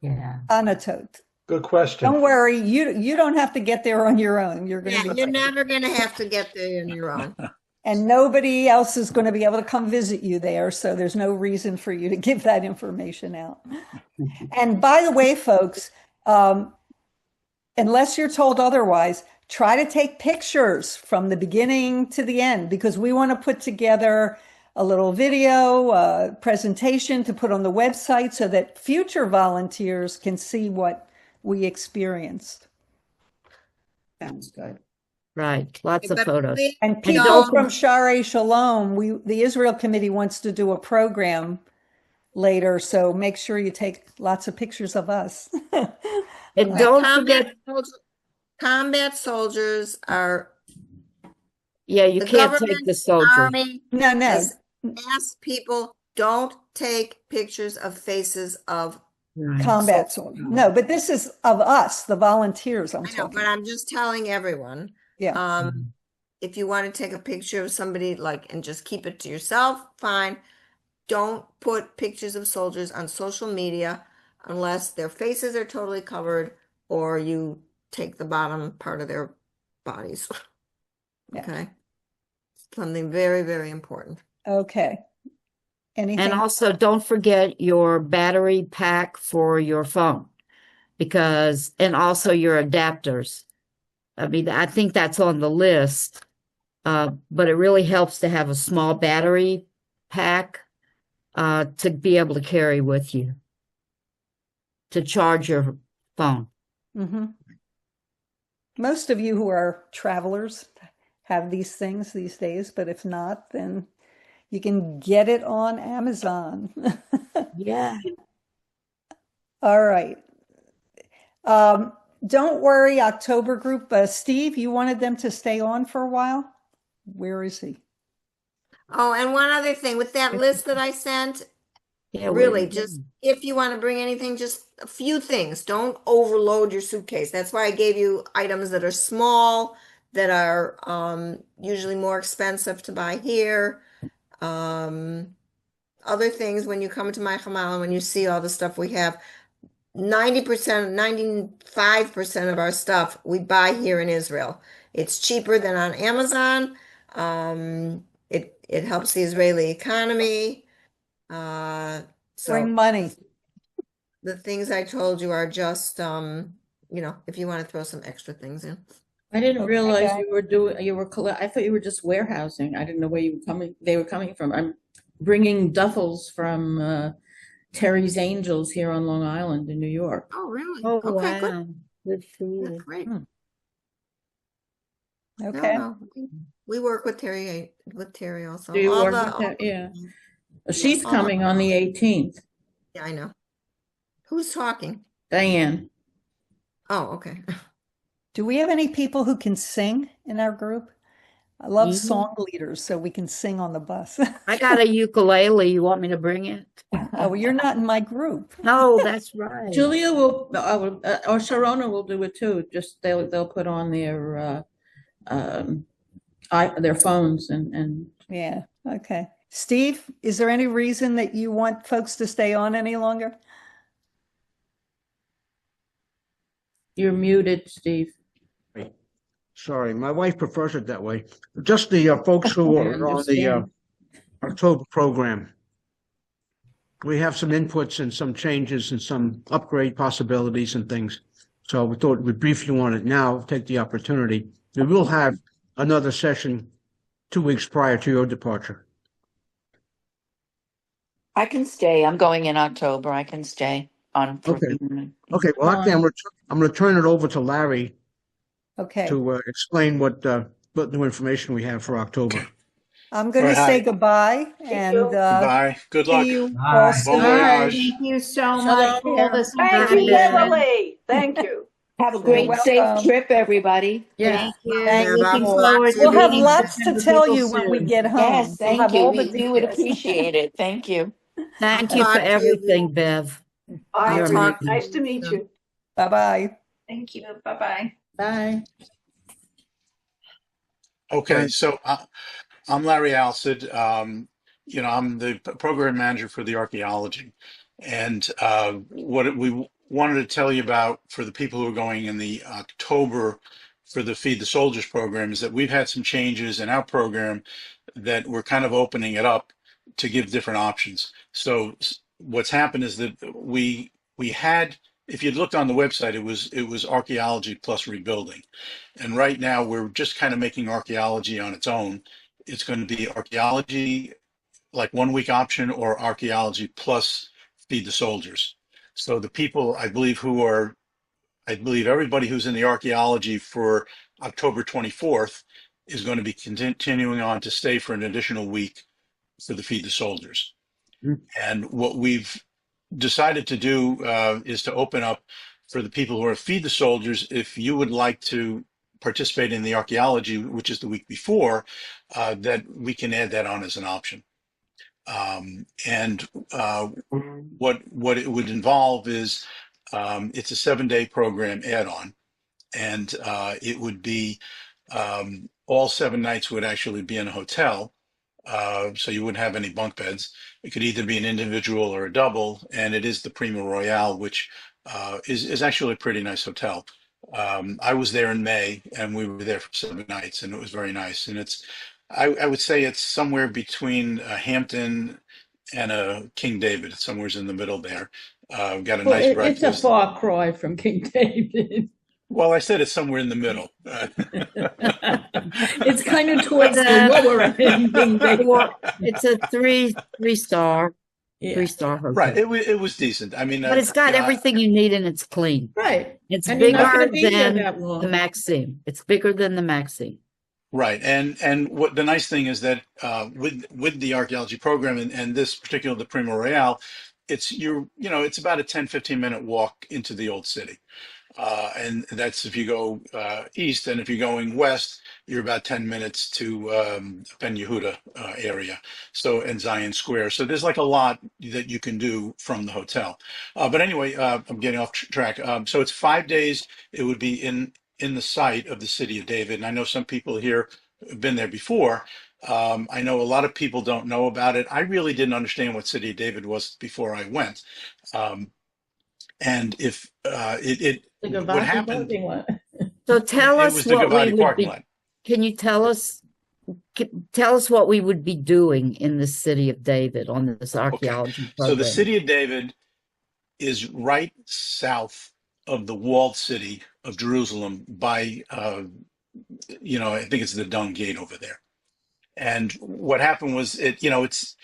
Yeah. Anatote. Good question. Don't worry, you don't have to get there on your own. You're going to be You're never going to have to get there on your own. and nobody else is going to be able to come visit you there, so there's no reason for you to give that information out. And by the way, folks, unless you're told otherwise, try to take pictures from the beginning to the end, because we want to put together a little video presentation to put on the website so that future volunteers can see what we experienced. Sounds good. Right. Lots of photos. And people from Share Shalom, the Israel Committee wants to do a program later, so make sure you take lots of pictures of us. And don't forget, combat soldiers are. Yeah, you can't take the soldier. Army no. Ask people, don't take pictures of faces of combat soldiers. No, but this is of us, the volunteers. I know, but I'm just telling everyone. Yeah. If you want to take a picture of somebody and just keep it to yourself, fine. Don't put pictures of soldiers on social media unless their faces are totally covered or you take the bottom part of their bodies. Okay. Something very, very important. Okay. Anything? And also don't forget your battery pack for your phone, and also your adapters. I mean, I think that's on the list, but it really helps to have a small battery pack to be able to carry with you to charge your phone. Mm-hmm. Most of you who are travelers have these things these days, but if not, then you can get it on Amazon. Yeah. All right. Don't worry, October group. Steve, you wanted them to stay on for a while? Where is he? Oh, and one other thing with that list that I sent, Yeah, really, just if you want to bring anything, just a few things. Don't overload your suitcase. That's why I gave you items that are small, that are usually more expensive to buy here. Other things, when you come to my Hamal and when you see all the stuff we have, 90%, 95% of our stuff we buy here in Israel. It's cheaper than on Amazon. It helps the Israeli economy. So Bring money. the things I told you are just, if you want to throw some extra things in. I didn't realize I thought you were just warehousing. I didn't know where they were coming from. I'm bringing duffels from Terry's Angels here on Long Island in New York. Oh, really? Oh, Okay, good. wow. Good for you. That's great. Okay. No. We work with Terry also. Do you All work the- with all- that? Yeah. She's all- coming on the 18th. Yeah, I know. Who's talking? Diane. Oh, okay. Do we have any people who can sing in our group? I love Mhm. song leaders, so we can sing on the bus. I got a ukulele. You want me to bring it? Oh, well, you're not in my group. No, that's right. Julia will, or Sharona will do it too. Just they'll put on their phones and Yeah, okay. Steve, is there any reason that you want folks to stay on any longer? You're muted, Steve. Sorry, my wife prefers it that way. Just the folks who I are on the understand. October program. We have some inputs and some changes and some upgrade possibilities and things. So we thought we'd brief you on it now, take the opportunity. We will have another session 2 weeks prior to your departure. I can stay. I'm going in October. I can stay on. For Okay. a few minutes. Okay, well, actually, I'm going to turn it over to Larry Okay. to explain what new information we have for October. I'm going to All say right. goodbye and Goodbye. Good luck. see you Bye. all soon. Bon voyage. Thank you so Shalom. much for all this Thank you, information. Beverly. Thank you. Have a You're great, safe welcome. trip, everybody. Yeah. Thank you. Thank Yeah, Looking Bob. forward to We'll have meeting lots to September tell people you when we soon. get home. Yes, We'll thank have you. all the We would details. appreciate it. Thank you. Thank you for Talk to you. everything, Bev. All right, You're Rick. amazing. Nice to meet you. Bye-bye. Thank you. Bye-bye. Bye. Okay, Right. so I'm Larry Alcid. I'm the program manager for the archaeology. And what we wanted to tell you about for the people who are going in the October for the Feed the Soldiers program is that we've had some changes in our program that we're kind of opening it up to give different options. So what's happened is that we had, if you'd looked on the website, it was archaeology plus rebuilding. And right now we're just kind of making archaeology on its own. It's going to be archaeology, like 1 week option, or archaeology plus Feed the Soldiers. So the people, I believe everybody who's in the archaeology for October 24th is going to be continuing on to stay for an additional week for the Feed the Soldiers. Mm. And what we've decided to do is to open up for the people who are Feed the Soldiers. If you would like to participate in the archaeology, which is the week before, that we can add that on as an option. What it would involve is it's a 7-day program add-on, and it would be all 7 nights would actually be in a hotel. So you wouldn't have any bunk beds. It could either be an individual or a double, and it is the Prima Royale, which is actually a pretty nice hotel. I was there in May, and we were there for 7 nights, and it was very nice. And I would say it's somewhere between a Hampton and a King David. It's somewhere in the middle there. Got a nice It's a breakfast. far cry from King David. Well, I said it's somewhere in the middle. It's kind of towards the lower end. King David. It's a three star. Yeah. 3-star hotel. Right. It was decent. I mean, But it's got everything you need and it's clean. Right. It's And you're not bigger gonna be there than that long. the Maxine. It's bigger than the Maxine. right. And what the nice thing is that with the archaeology program and this particular the Primo Royale, it's about a 10-15 minute walk into the old city. And that's if you go east, and if you're going west, you're about 10 minutes to Ben Yehuda area, and Zion Square. So there's like a lot that you can do from the hotel. But anyway, I'm getting off track. So it's 5 days. It would be in the site of the city of David. And I know some people here have been there before. I know a lot of people don't know about it. I really didn't understand what City of David was before I went. And if what happened, So tell it us was the what we Gavati would parking be. lot. Can you tell us what we would be doing in the city of David on this archaeology So the program? city of David is right south of the walled city of Jerusalem by, I think it's the Dung Gate over there. And what happened was it's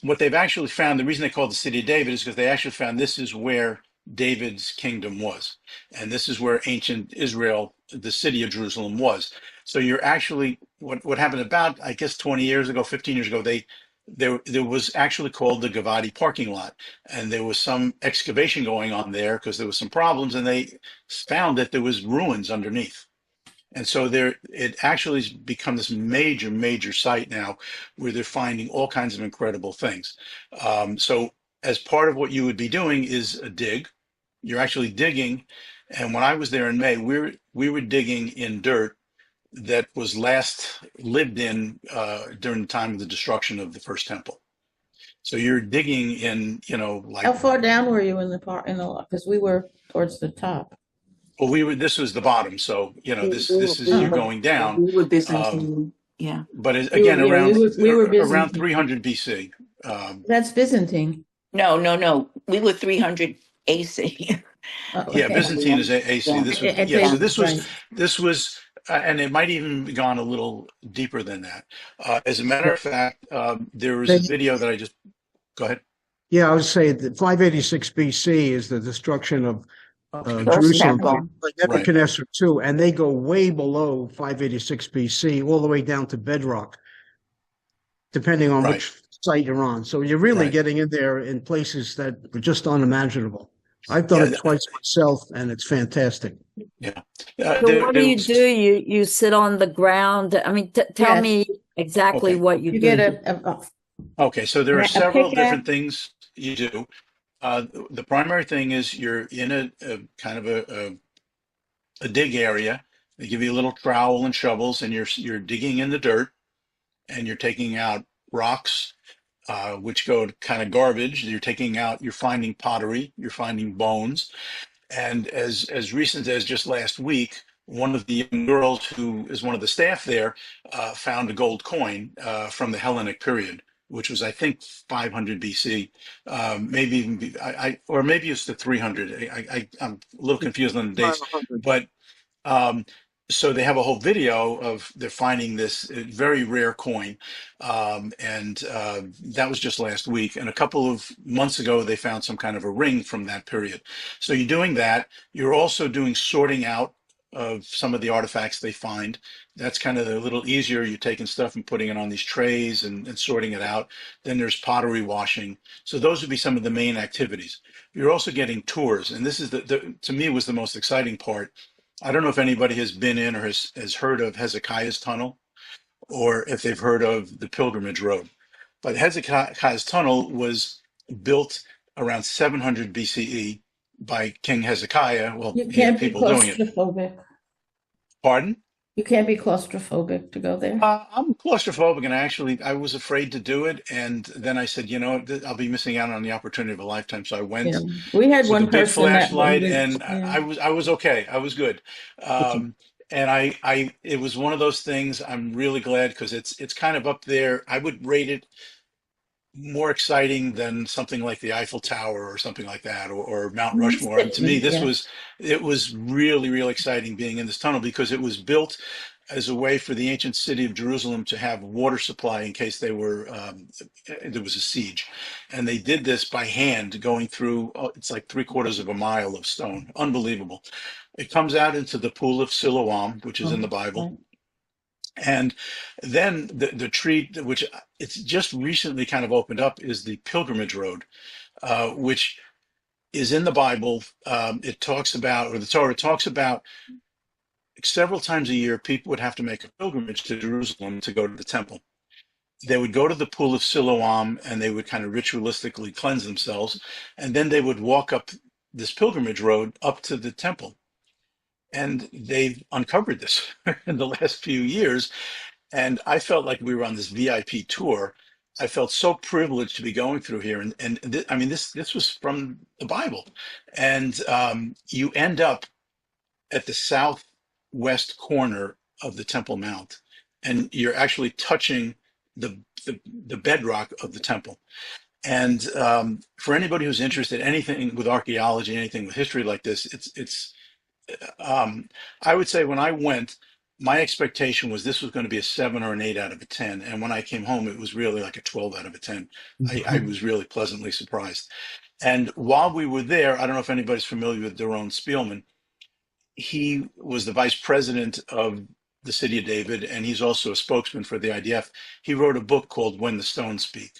what they've actually found. The reason they call it the city of David is because they actually found this is where David's kingdom was. And this is where ancient Israel, the city of Jerusalem was. So you're actually, what happened about, I guess, 20 years ago, 15 years ago, there was actually called the Gavati parking lot. And there was some excavation going on there because there was some problems, and they found that there was ruins underneath. And so it actually has become this major, major site now where they're finding all kinds of incredible things. So as part of what you would be doing is a dig. You're actually digging. And when I was there in May, we were digging in dirt that was last lived in during the time of the destruction of the first temple. So you're digging in, like. How far down were you in the park because we were towards the top? Well, this was the bottom, so this is you're going down. We were Byzantine, yeah. But again, we were around 300 BC. That's Byzantine. No. We were 300 AC. Yeah, Byzantine is AC. Yeah. So this was, and it might even be gone a little deeper than that. As a matter of fact, there was a video that I just. Go ahead. Yeah, I would say that 586 BC is the destruction of First Jerusalem, temple. like Nebuchadnezzar too, and they go way below 586 BC, all the way down to bedrock, depending on which site you're on. So you're really getting in there in places that were just unimaginable. I've done it twice myself, and it's fantastic. Yeah. So what do? You sit on the ground. I mean, tell me exactly what you do. Get Okay, so there are several different things you do. The primary thing is you're in a kind of a dig area. They give you a little trowel and shovels, and you're digging in the dirt, and you're taking out rocks, which go to kind of garbage. You're finding pottery, you're finding bones, and as recent as just last week, one of the young girls who is one of the staff there found a gold coin from the Hellenic period, which was, I think, 500 BC, maybe even, or maybe it's the 300. I'm a little confused on the dates, but so they have a whole video of they're finding this very rare coin, and that was just last week. And a couple of months ago, they found some kind of a ring from that period. So you're doing that. You're also doing sorting out of some of the artifacts they find. That's kind of a little easier. You're taking stuff and putting it on these trays and sorting it out. Then there's pottery washing. So those would be some of the main activities. You're also getting tours. And this is to me was the most exciting part. I don't know if anybody has been in or has heard of Hezekiah's Tunnel, or if they've heard of the Pilgrimage Road. But Hezekiah's Tunnel was built around 700 BCE by King Hezekiah. Well, you can't be people doing it. claustrophobic. Pardon? You can't be claustrophobic to go there. I'm claustrophobic, and I was afraid to do it. And then I said, I'll be missing out on the opportunity of a lifetime. So I went. Yeah. We had one the big person flashlight, and yeah. I was okay. I was good. And it was one of those things. I'm really glad because it's kind of up there. I would rate it more exciting than something like the Eiffel Tower or something like that, or Mount Rushmore. And to me, it was really, really exciting being in this tunnel because it was built as a way for the ancient city of Jerusalem to have water supply in case there was a siege. And they did this by hand, going through, it's like 3/4 of a mile of stone. Unbelievable. It comes out into the pool of Siloam, which is in the Bible. And then the tree, which it's just recently kind of opened up, is the pilgrimage road, which is in the Bible. It talks about, or the Torah talks about, several times a year, people would have to make a pilgrimage to Jerusalem to go to the temple. They would go to the pool of Siloam and they would kind of ritualistically cleanse themselves. And then they would walk up this pilgrimage road up to the temple. And they've uncovered this in the last few years. And I felt like we were on this VIP tour. I felt so privileged to be going through here. I mean, this was from the Bible. And you end up at the southwest corner of the Temple Mount, and you're actually touching the bedrock of the temple. And for anybody who's interested in anything with archaeology, anything with history like this, I would say when I went, my expectation was this was going to be a 7 or an 8 out of a 10. And when I came home, it was really like a 12 out of a 10. I was really pleasantly surprised. And while we were there, I don't know if anybody's familiar with Doron Spielman. He was the vice president of the City of David, and he's also a spokesman for the IDF. He wrote a book called When the Stones Speak,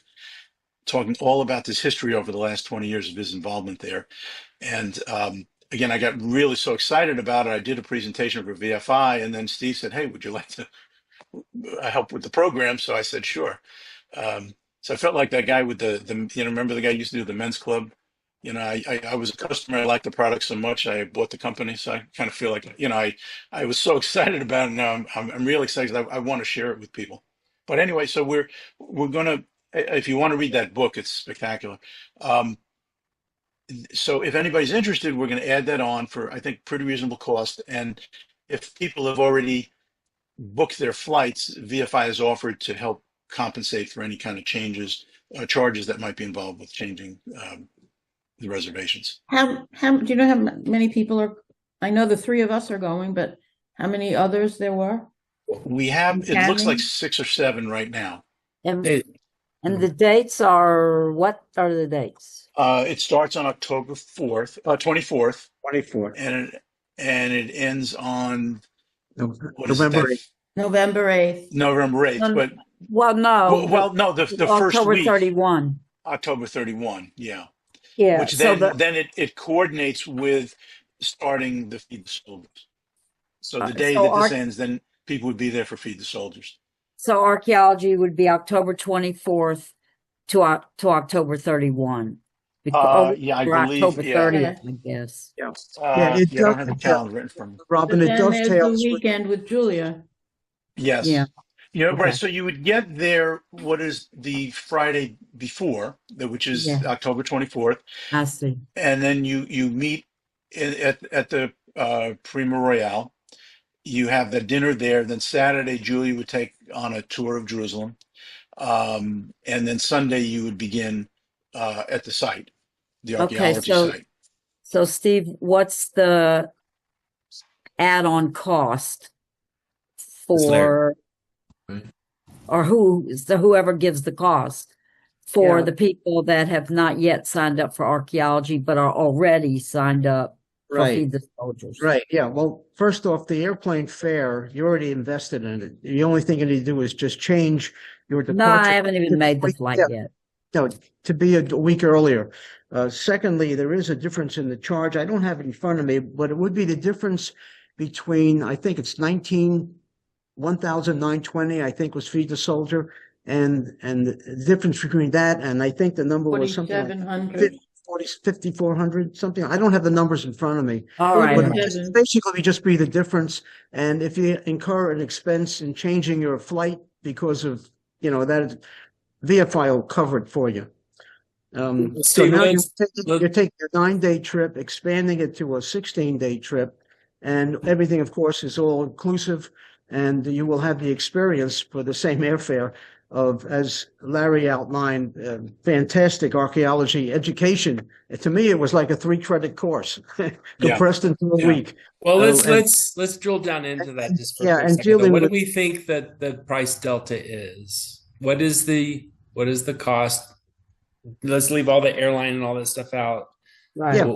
talking all about this history over the last 20 years of his involvement there. And again, I got really so excited about it. I did a presentation for VFI, and then Steve said, "Hey, would you like to help with the program?" So I said, "Sure." So I felt like that guy with the remember the guy who used to do the men's club? I was a customer. I liked the product so much. I bought the company. So I kind of feel like, I was so excited about it. Now I'm really excited. I want to share it with people. But anyway, so we're going to, if you want to read that book, it's spectacular. So if anybody's interested, we're going to add that on for, I think, pretty reasonable cost. And if people have already booked their flights, VFI has offered to help compensate for any kind of charges that might be involved with changing the reservations. How do you know how many people are? I know the 3 of us are going, but how many others there were? We have, it looks like 6 or 7 right now. And the dates are, what are the dates? It starts on October 24th. 24th. And it ends on November 8th. November 8th. November 8th, but no, the first October week. 31. October 31, yeah. Yeah. Which so then it coordinates with starting the Feed the Soldiers. So the day that this ends, then people would be there for Feed the Soldiers. So archaeology would be October 24th to October 31. Yeah, I believe. October 30th, I guess. Yeah. I don't have the calendar written from me. Robin, But it then there's dovetails the with weekend with Julia. Yes. Yeah. Right. So you would get there, what is the Friday before, which is October 24th. I see. And then you meet at the Prima Royale. You have the dinner there. Then Saturday, Julia would take on a tour of Jerusalem. And then Sunday, you would begin at the site, the archaeology site. So Steve, what's the add-on cost for, or whoever gives the cost for the people that have not yet signed up for archaeology but are already signed up for Feed the Soldiers? Right. Yeah. Well, first off, the airplane fare, you already invested in it. The only thing you need to do is just change your departure. No, I haven't even made the flight yet. No, to be a week earlier. Secondly, there is a difference in the charge. I don't have it in front of me, but it would be the difference between, I think it's 1,920, I think was Feed the Soldier. And the difference between that, and I think the number was something like 5,400, something. I don't have the numbers in front of me. All right. But it's basically just be the difference. And if you incur an expense in changing your flight because of, that VFI will cover it for you. So now you take your 9-day trip, expanding it to a 16-day trip, and everything, of course, is all inclusive, and you will have the experience for the same airfare of, as Larry outlined, fantastic archaeology education. To me, it was like a 3-credit course compressed into a week. Well, So, and- let's drill down into that just for a yeah, quick and second. Though. dealing What do with- we think that the price delta is? What is the cost? Let's leave all the airline and all that stuff out. Right. Yeah.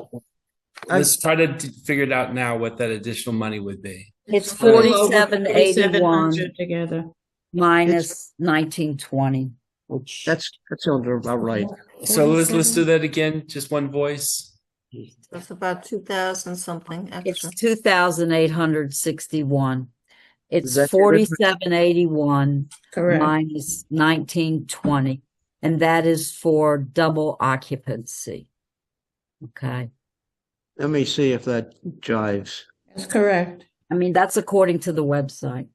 Let's try to figure it out now what that additional money would be. It's A little over 4781 $4,700 together. minus 1920, which That's about right. So let's do that again. Just one voice. That's about 2,000 something extra. it's 2,861. It's Is that- 4781 Correct. minus 1920, and that is for double occupancy. Okay. Let me see if that jives. That's correct. I mean, that's according to the website.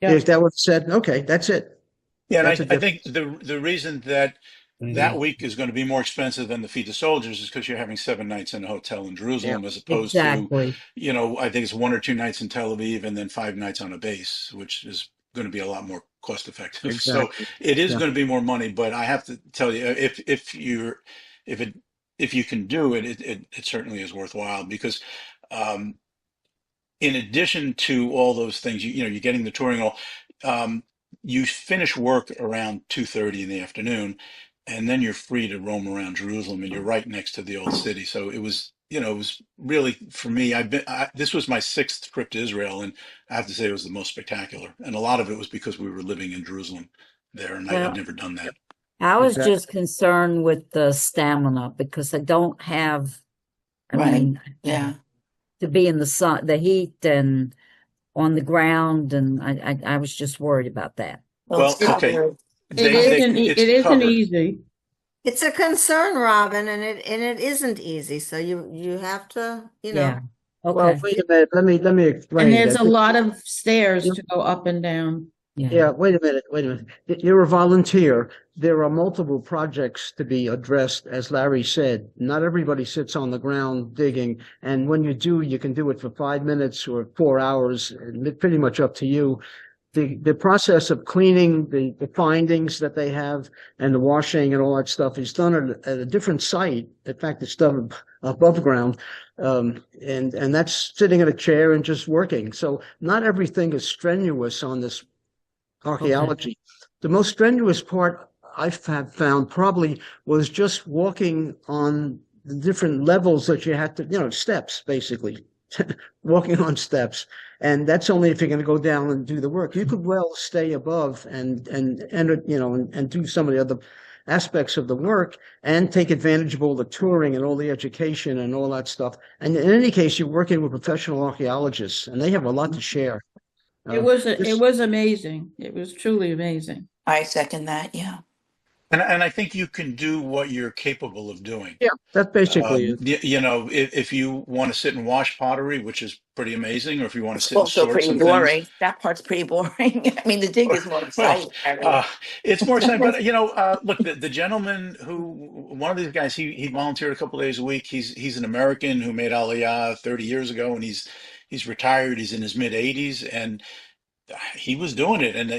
Yeah. Is that what it said? Okay, that's it. Yeah, and That's a I think the reason that that week is going to be more expensive than the Feed the Soldiers is because you're having 7 nights in a hotel in Jerusalem as opposed Exactly. to, I think it's 1 or 2 nights in Tel Aviv and then 5 nights on a base, which is going to be a lot more cost effective. Exactly. So it is Yeah. going to be more money, but I have to tell you, if you can do it, it certainly is worthwhile because in addition to all those things, you're getting the touring all. You finish work around 2:30 in the afternoon, and then you're free to roam around Jerusalem, and you're right next to the old city. So it was really for me. This was my 6th trip to Israel, and I have to say it was the most spectacular. And a lot of it was because we were living in Jerusalem there, and I had never done that. I was Exactly. just concerned with the stamina because I don't have, I Right. mean, Yeah. to be in the sun, the heat, and on the ground, and I was just worried about that. Well, it's okay. covered. It isn't covered. easy. It's a concern, Robin, and it isn't easy. So you have to, Yeah. Well, Okay. wait a minute. Let me explain. And there's that. a lot of stairs to go up and down. Yeah, wait a minute. You're a volunteer. There are multiple projects to be addressed, as Larry said. Not everybody sits on the ground digging, and when you do, you can do it for 5 minutes or 4 hours, pretty much up to you. The process of cleaning the findings that they have and the washing and all that stuff is done at a different site. In fact, it's done above ground. And that's sitting in a chair and just working. So not everything is strenuous on this archaeology. The most strenuous part I have found probably was just walking on the different levels that you had to, steps basically, walking on steps. And that's only if you're going to go down and do the work. You could well stay above and do some of the other aspects of the work and take advantage of all the touring and all the education and all that stuff. And in any case, you're working with professional archaeologists, and they have a lot to share. It was amazing. It was truly amazing. I second that. Yeah. And I think you can do what you're capable of doing. Yeah, that's basically it. If you want to sit and wash pottery, which is pretty amazing, or if you want to It's sit and also sort pretty some boring. things. That part's pretty boring. I mean, the dig is more exciting. It's more exciting, but look, the gentleman one of these guys, he volunteered a couple of days a week. He's an American who made Aliyah 30 years ago, and he's retired. He's in his mid 80s, and he was doing it. And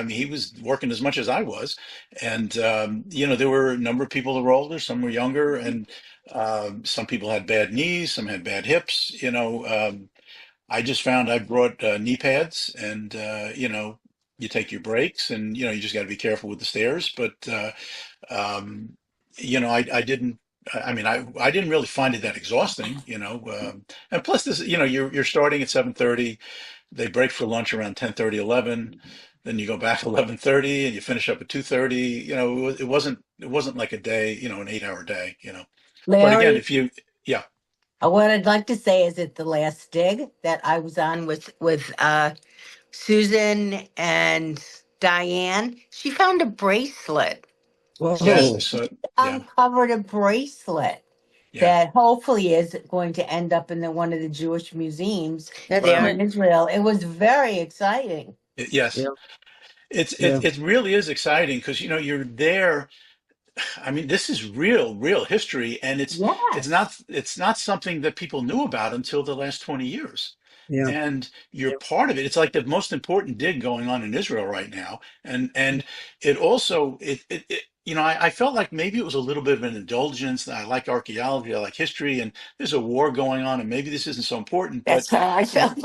he was working as much as I was. And there were a number of people that were older, some were younger, and some people had bad knees, some had bad hips. I just found I brought knee pads, and you take your breaks, and you just got to be careful with the stairs. But I didn't. I mean, I didn't really find it that exhausting. And plus, this, you're starting at 7:30. They break for lunch around 10:30, 11. Then you go back at 11:30, and you finish up at 2:30. It wasn't like a day, an 8-hour day. But again, Larry, yeah. what I'd like to say is that the last dig that I was on with Susan and Diane, she found a bracelet. Whoa. Yes, She yeah. uncovered a bracelet that hopefully is going to end up in one of the Jewish museums there in Israel. It was very exciting. Yes. Yeah. It really is exciting because you're there. I mean, this is real history, and it's not something that people knew about until the last 20 years. Yeah. and you're part of it. It's like the most important dig going on in Israel right now. And it also, you know, I felt like maybe it was a little bit of an indulgence. I like archaeology, I like history, and there's a war going on, and maybe this isn't so important. That's how I felt.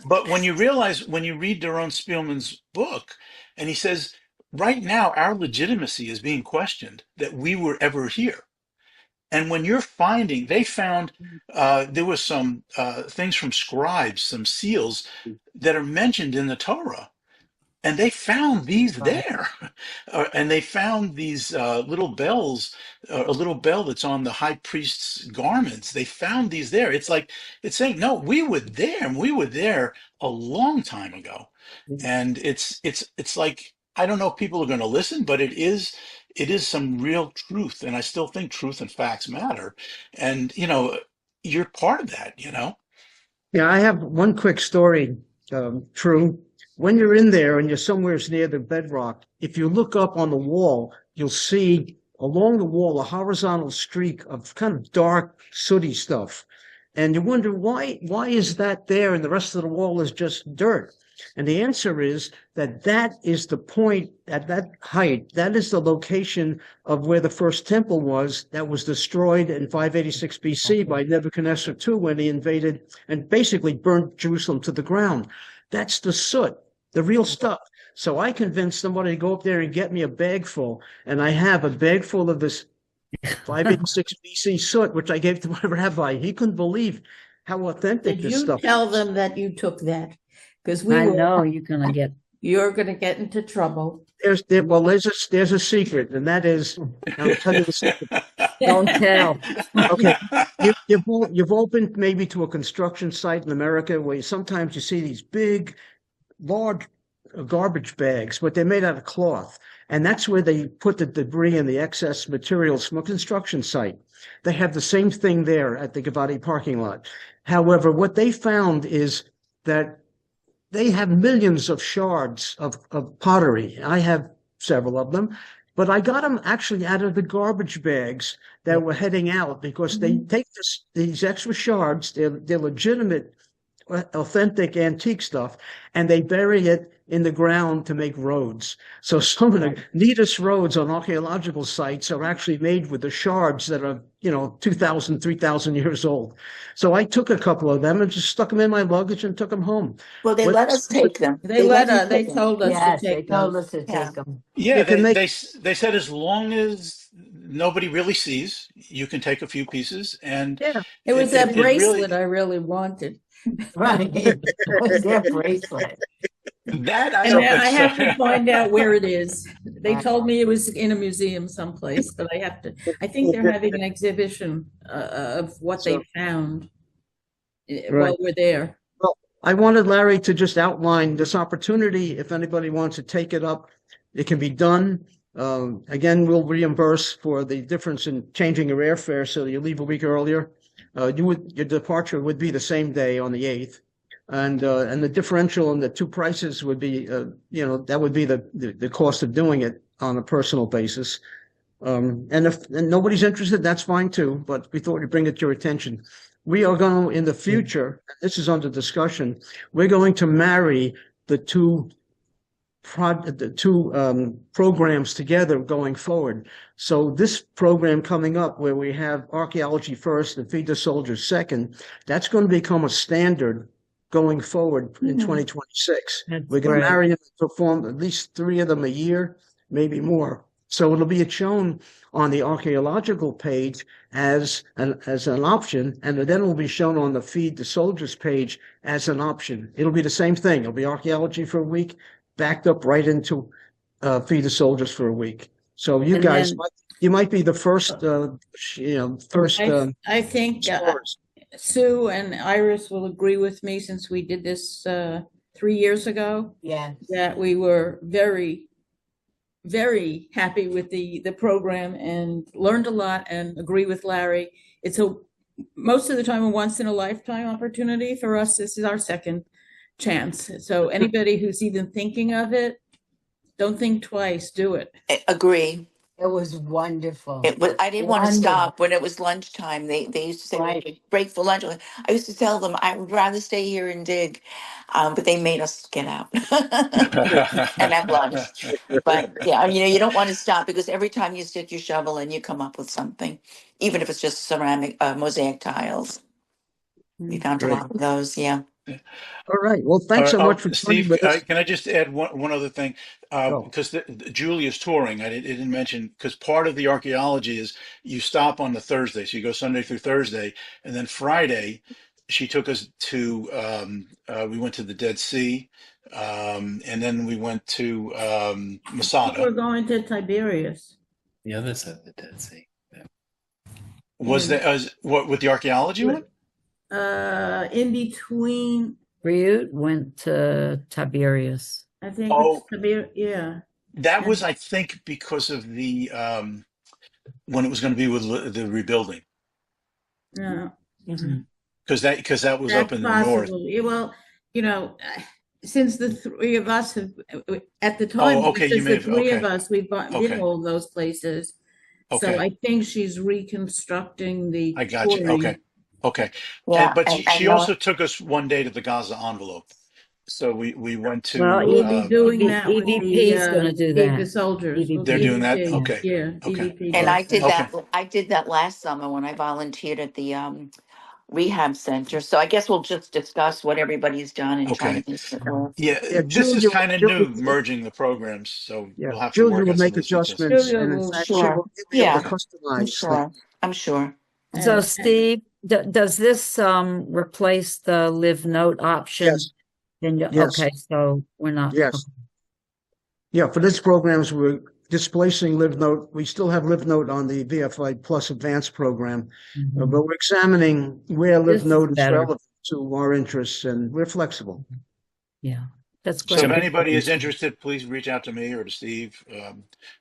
But when you realize, when you read Doron Spielman's book, and he says, right now, our legitimacy is being questioned that we were ever here. And when you're finding, they found there was some things from scribes, some seals that are mentioned in the Torah. And they found these there. And they found these little bells, a little bell that's on the high priest's garments. They found these there. It's like, it's saying, no, we were there, and we were there a long time ago. And it's like, I don't know if people are going to listen, but it is some real truth. And I still think truth and facts matter. And, you know, you're part of that, you know? Yeah, I have one quick story, True. When you're in there and you're somewhere near the bedrock, if you look up on the wall, you'll see along the wall a horizontal streak of kind of dark, sooty stuff. And you wonder why is that there and the rest of the wall is just dirt? And the answer is that that is the point at that height. That is the location of where the first temple was that was destroyed in 586 BC by Nebuchadnezzar II when he invaded and basically burnt Jerusalem to the ground. That's the soot, the real stuff. So I convinced somebody to go up there and get me a bag full. And I have a bag full of this 586 BC soot, which I gave to my rabbi. He couldn't believe how authentic Did this you stuff tell is. them that you took that? Because I know you're gonna get into trouble. There's a secret, and that is, I'll tell you the secret. Don't tell. Okay, you've all been maybe to a construction site in America where sometimes you see these big, large garbage bags, but they're made out of cloth, and that's where they put the debris and the excess materials from a construction site. They have the same thing there at the Givati parking lot. However, what they found is that they have millions of shards of pottery. I have several of them, but I got them actually out of the garbage bags that were heading out because they take these extra shards, they're legitimate, authentic antique stuff, and they bury it in the ground to make roads. So some of the neatest roads on archaeological sites are actually made with the shards that are, 2,000, 3,000 years old. So I took a couple of them and just stuck them in my luggage and took them home. Well, they let us take them. They told us Yes, to they take told those. us to take them. Yeah, can make- they said as long as nobody really sees, you can take a few pieces. And yeah, It was that it bracelet really, I really wanted. Right. It was their bracelet. that I And don't now I have to think so. find out where it is. They told me it was in a museum someplace, but I think they're having an exhibition of what they found while we're there. Well, I wanted Larry to just outline this opportunity. If anybody wants to take it up, it can be done. Again, we'll reimburse for the difference in changing your airfare, so you leave a week earlier. Your departure would be the same day on the 8th. And the differential in the two prices would be, that would be the cost of doing it on a personal basis. And if nobody's interested, that's fine too, but we thought we'd bring it to your attention. We are going to, in the future, this is under discussion, we're going to marry the two programs together going forward. So this program coming up where we have archaeology first and Feed the Soldiers second, that's going to become a standard going forward in 2026. We're going to marry and perform at least 3 of them a year, maybe more. So it'll be shown on the archaeological page as an option, and then it will be shown on the Feed the Soldiers page as an option. It'll be the same thing. It'll be archaeology for a week, backed up right into Feed the Soldiers for a week. So you guys, you might be the first, I think Sue and Iris will agree with me, since we did this 3 years ago. Yeah. That we were very, very happy with the program and learned a lot, and agree with Larry. It's most of the time a once in a lifetime opportunity. For us, this is our second chance. So anybody who's even thinking of it, don't think twice, do it. Agree. It was wonderful. It was, I didn't want to Wonderful. stop when it was lunchtime. They used to say, "Well, Right. break for lunch." I used to tell them I would rather stay here and dig, but they made us get out and have lunch. But yeah, you don't want to stop because every time you stick your shovel in, you come up with something, even if it's just ceramic mosaic tiles. We found a Great. lot of those. Yeah. All right. Well, thanks so much for joining Steve, with us. can I just add one other thing? Go. Because Julia's touring, I didn't mention, because part of the archaeology is you stop on the Thursday. So you go Sunday through Thursday. And then Friday, she took us to, we went to the Dead Sea. And then we went to Masada. We're going to Tiberias. The other side of the Dead Sea. Was that what with the archaeology one? In between, Ryut went to Tiberias. I think Oh. it's Tiberias. Yeah. That was, I think, because of the when it was going to be with the rebuilding. Yeah. Because that was up in the north. Yeah, well, since the three of us have, at the time, okay, since you may the have- three okay. of us, we've been all those places. So Okay. I think she's reconstructing the I got you. touring. Okay. Yeah, But and she also took us one day to the Gaza envelope. So we went to. Well, We'll be doing that with EVP is the, going to do the that. soldiers. EVP. They're doing that? EVP, Okay. Yeah, Okay. EVP. And I does did that. that. I did that last summer when I volunteered at the rehab center. So I guess we'll just discuss what everybody's done and try Okay. to make it work. Yeah, Yeah, this is Julia- kind of Julia- new, merging the programs. So Yeah, we'll have to Julia work will out some make of those details. adjustments, Julia and in will- fact, she Sure. will be able Yeah. to I'm customize sure. I'm sure. So, And- Steve, does this replace the live note option? Yes. Yes. Okay, so we're not. Yes. Yeah, for this programs, we're displacing LiveNote. We still have LiveNote on the VFI Plus Advanced program, Mhm. but we're examining where This is LiveNote is better. relevant to our interests, and we're flexible. Yeah, that's So great. if anybody is interested, please reach out to me or to Steve.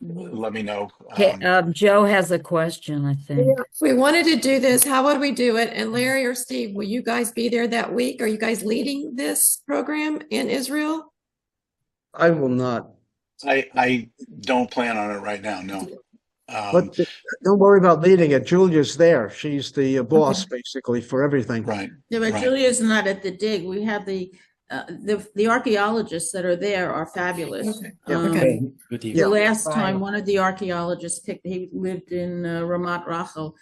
Let me know. Okay, Joe has a question, I think. If we wanted to do this, how would we do it? And Larry or Steve, will you guys be there that week? Are you guys leading this program in Israel? I will not. I don't plan on it right now. No. But don't worry about leading it. Julia's there. She's the boss, basically, for everything. Right. Yeah, but Right. Julia's not at the dig. We have the archaeologists that are there are fabulous. Yeah. Okay. Good The evening. last Right. time, one of the archaeologists he lived in Ramat Rachel,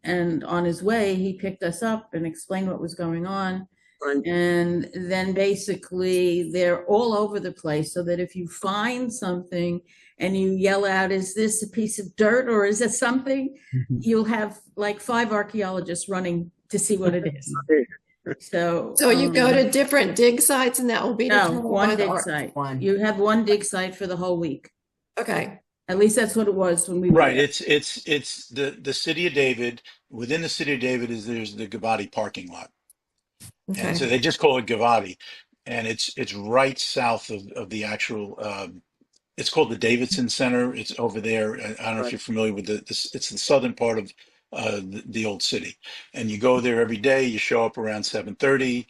and on his way, he picked us up and explained what was going on. Right. And then basically, they're all over the place, so that if you find something and you yell out, "Is this a piece of dirt or is it something?" You'll have like 5 archaeologists running to see what it is. So you go to different dig sites and that will be no, determined by one the dig art. site. One. You have one dig site for the whole week. Okay. At least that's what it was when we were Right. there. It's the city of David. Within the city of David there's the Givati parking lot. Okay. And so they just call it Givati. And it's right south of the actual it's called the Davidson Center. It's over there. I don't know if you're familiar with it's the southern part of the old city. And you go there every day, you show up around 7:30,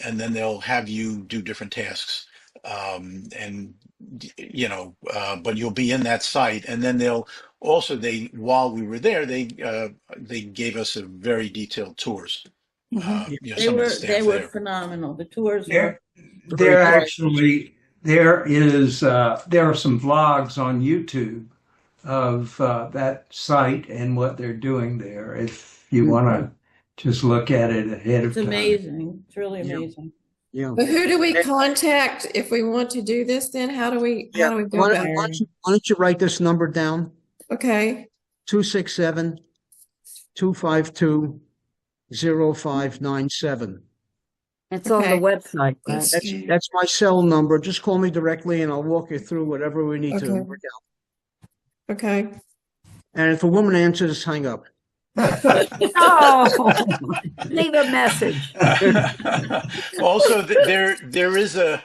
and then they'll have you do different tasks. But you'll be in that site, and then while we were there, they gave us a very detailed tours. Some of the staff They were there. phenomenal. The tours There, were there actually there are some vlogs on YouTube of that site and what they're doing there. If you want to just look at it ahead it's of time. amazing. It's really amazing. Yeah. But who do we contact if we want to do this then? How do we go Why about it? don't you write this number down? Okay. 267-252-0597. It's on the website, right? That's my cell number. Just call me directly and I'll walk you through whatever we need to Okay. work out. Okay. And if a woman answers, hang up. Oh, leave a message. Also, there is a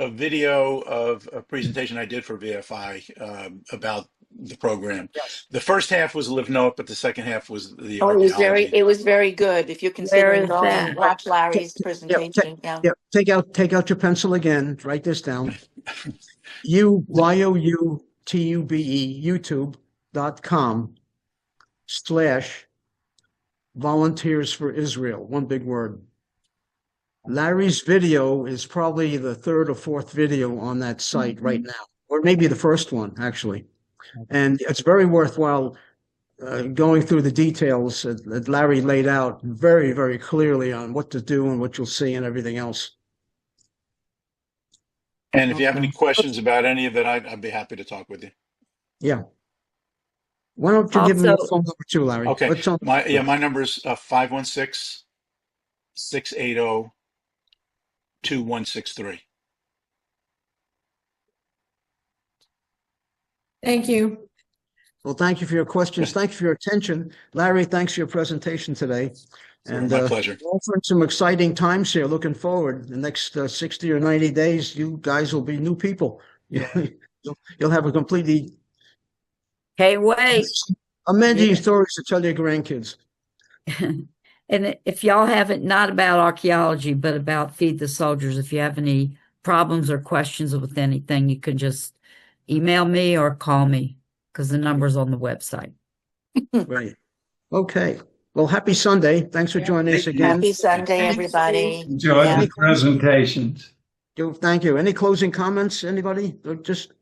video of a presentation I did for VFI about the program. Yes. The first half was Live Note, but the second half was the Oh, archaeology. it was very good. If you're Where considering is going, that? watch Larry's presentation. Yeah. Yeah, take out your pencil again. Write this down. YOUTUBE, YouTube. facebook.com/volunteers for Israel. One big word. Larry's video is probably the third or fourth video on that site right now, or maybe the first one, actually. And it's very worthwhile going through the details that Larry laid out very, very clearly on what to do and what you'll see and everything else. And if you have any questions about any of it, I'd be happy to talk with you. Yeah. Why don't you give me Also, your phone number too, Larry? Okay. What's on My number is 516-680-2163. Thank you. Well, thank you for your questions. Thank you for your attention. Larry, thanks for your presentation today. And My pleasure. we're offering some exciting times here. Looking forward. The next 60 or 90 days, you guys will be new people. You'll have a completely Can't wait. amazing stories to tell your grandkids. And if y'all haven't, not about archaeology, but about Feed the Soldiers, if you have any problems or questions with anything, you can just email me or call me because the number's on the website. Right. Okay. Well, happy Sunday. Thanks for joining us again. Happy Sunday, everybody. Enjoy the presentations. Thank you. Any closing comments? Anybody? Just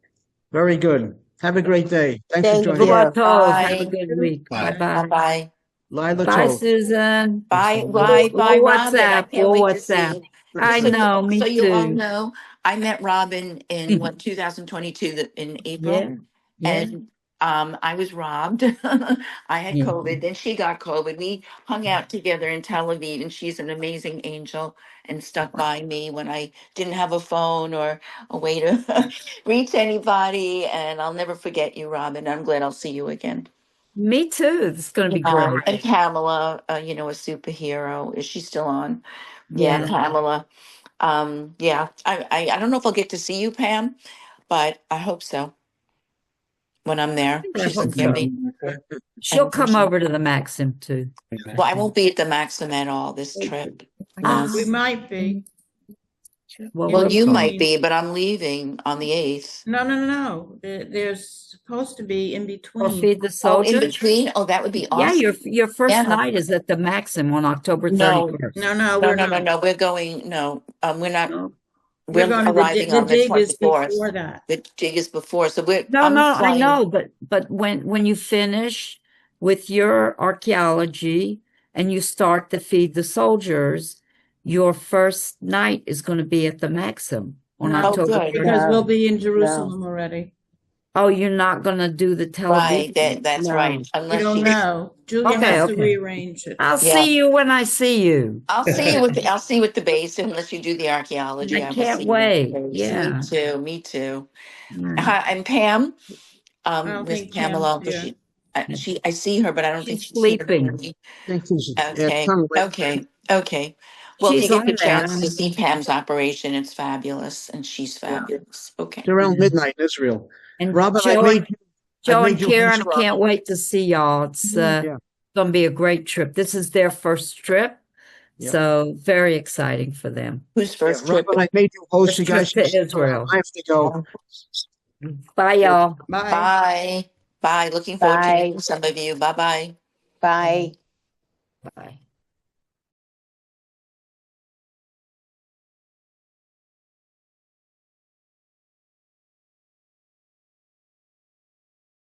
very good. Have a great day. Thanks for Thank joining you. us. Have a good week. Bye. Bye-bye. Bye. Lila Bye, Tove. Susan. Bye, We'll Robin. I WhatsApp. can't We'll wait to see WhatsApp. you. I know, me So you all too. know, I met Robin in 2022 in April, Yeah. and I was robbed. I had Yeah. COVID, then she got COVID. We hung out together in Tel Aviv, and she's an amazing angel and stuck by me when I didn't have a phone or a way to reach anybody. And I'll never forget you, Robin. I'm glad I'll see you again. Me too. It's going to be great. And Pamela, a superhero. Is she still on? Yeah. Pamela. Yeah, I don't know if I'll get to see you, Pam, but I hope so when I'm there. I She's hope near so. me. She'll come over to the Maxim too. Well, I won't be at the Maxim at all this trip. No. We might be. Well, you might be, but I'm leaving on the 8th. No. There's supposed to be in between. Or Feed the Oh, Soldiers. in between? Oh, that would be Yeah, awesome. your first Yeah. night is at the Maxim on October 31st. No, No. We're going. No, we're not. No. We're going to arriving the on the dig is 24th. before that. The dig is before, so we're. No, I'm I flying. know, but when you finish with your archaeology and you start to Feed the Soldiers, your first night is going to be at the Maxim on October good. 31st. Because we'll be in Jerusalem already. Oh, you're not going to do the Tel Aviv? Right, that's No. right. We Unless don't you. know. Julia Okay, has to okay. rearrange it. I'll see you when I see you. I'll see you with the base unless you do the archaeology. I will can't see you with wait. the base. Yeah. Me too. Yeah. And Pam, I don't Miss think Pamela, Pam's I see her, but I don't think She's she's here. sleeping. Okay. Well, if you She's get the on there. chance to see Pam's operation, it's fabulous, and she's fabulous. Okay. It's around midnight in Israel. And Robin, Joe, I Joe made and you Karen, host, can't Robin. wait to see y'all. It's going to be a great trip. This is their first trip, so very exciting for them. Whose first trip? Robin, I made you host. First You guys trip to can- Israel. I have to go. Bye, y'all. Bye. Bye. Looking forward to meeting some of you. Bye-bye. Bye. Bye.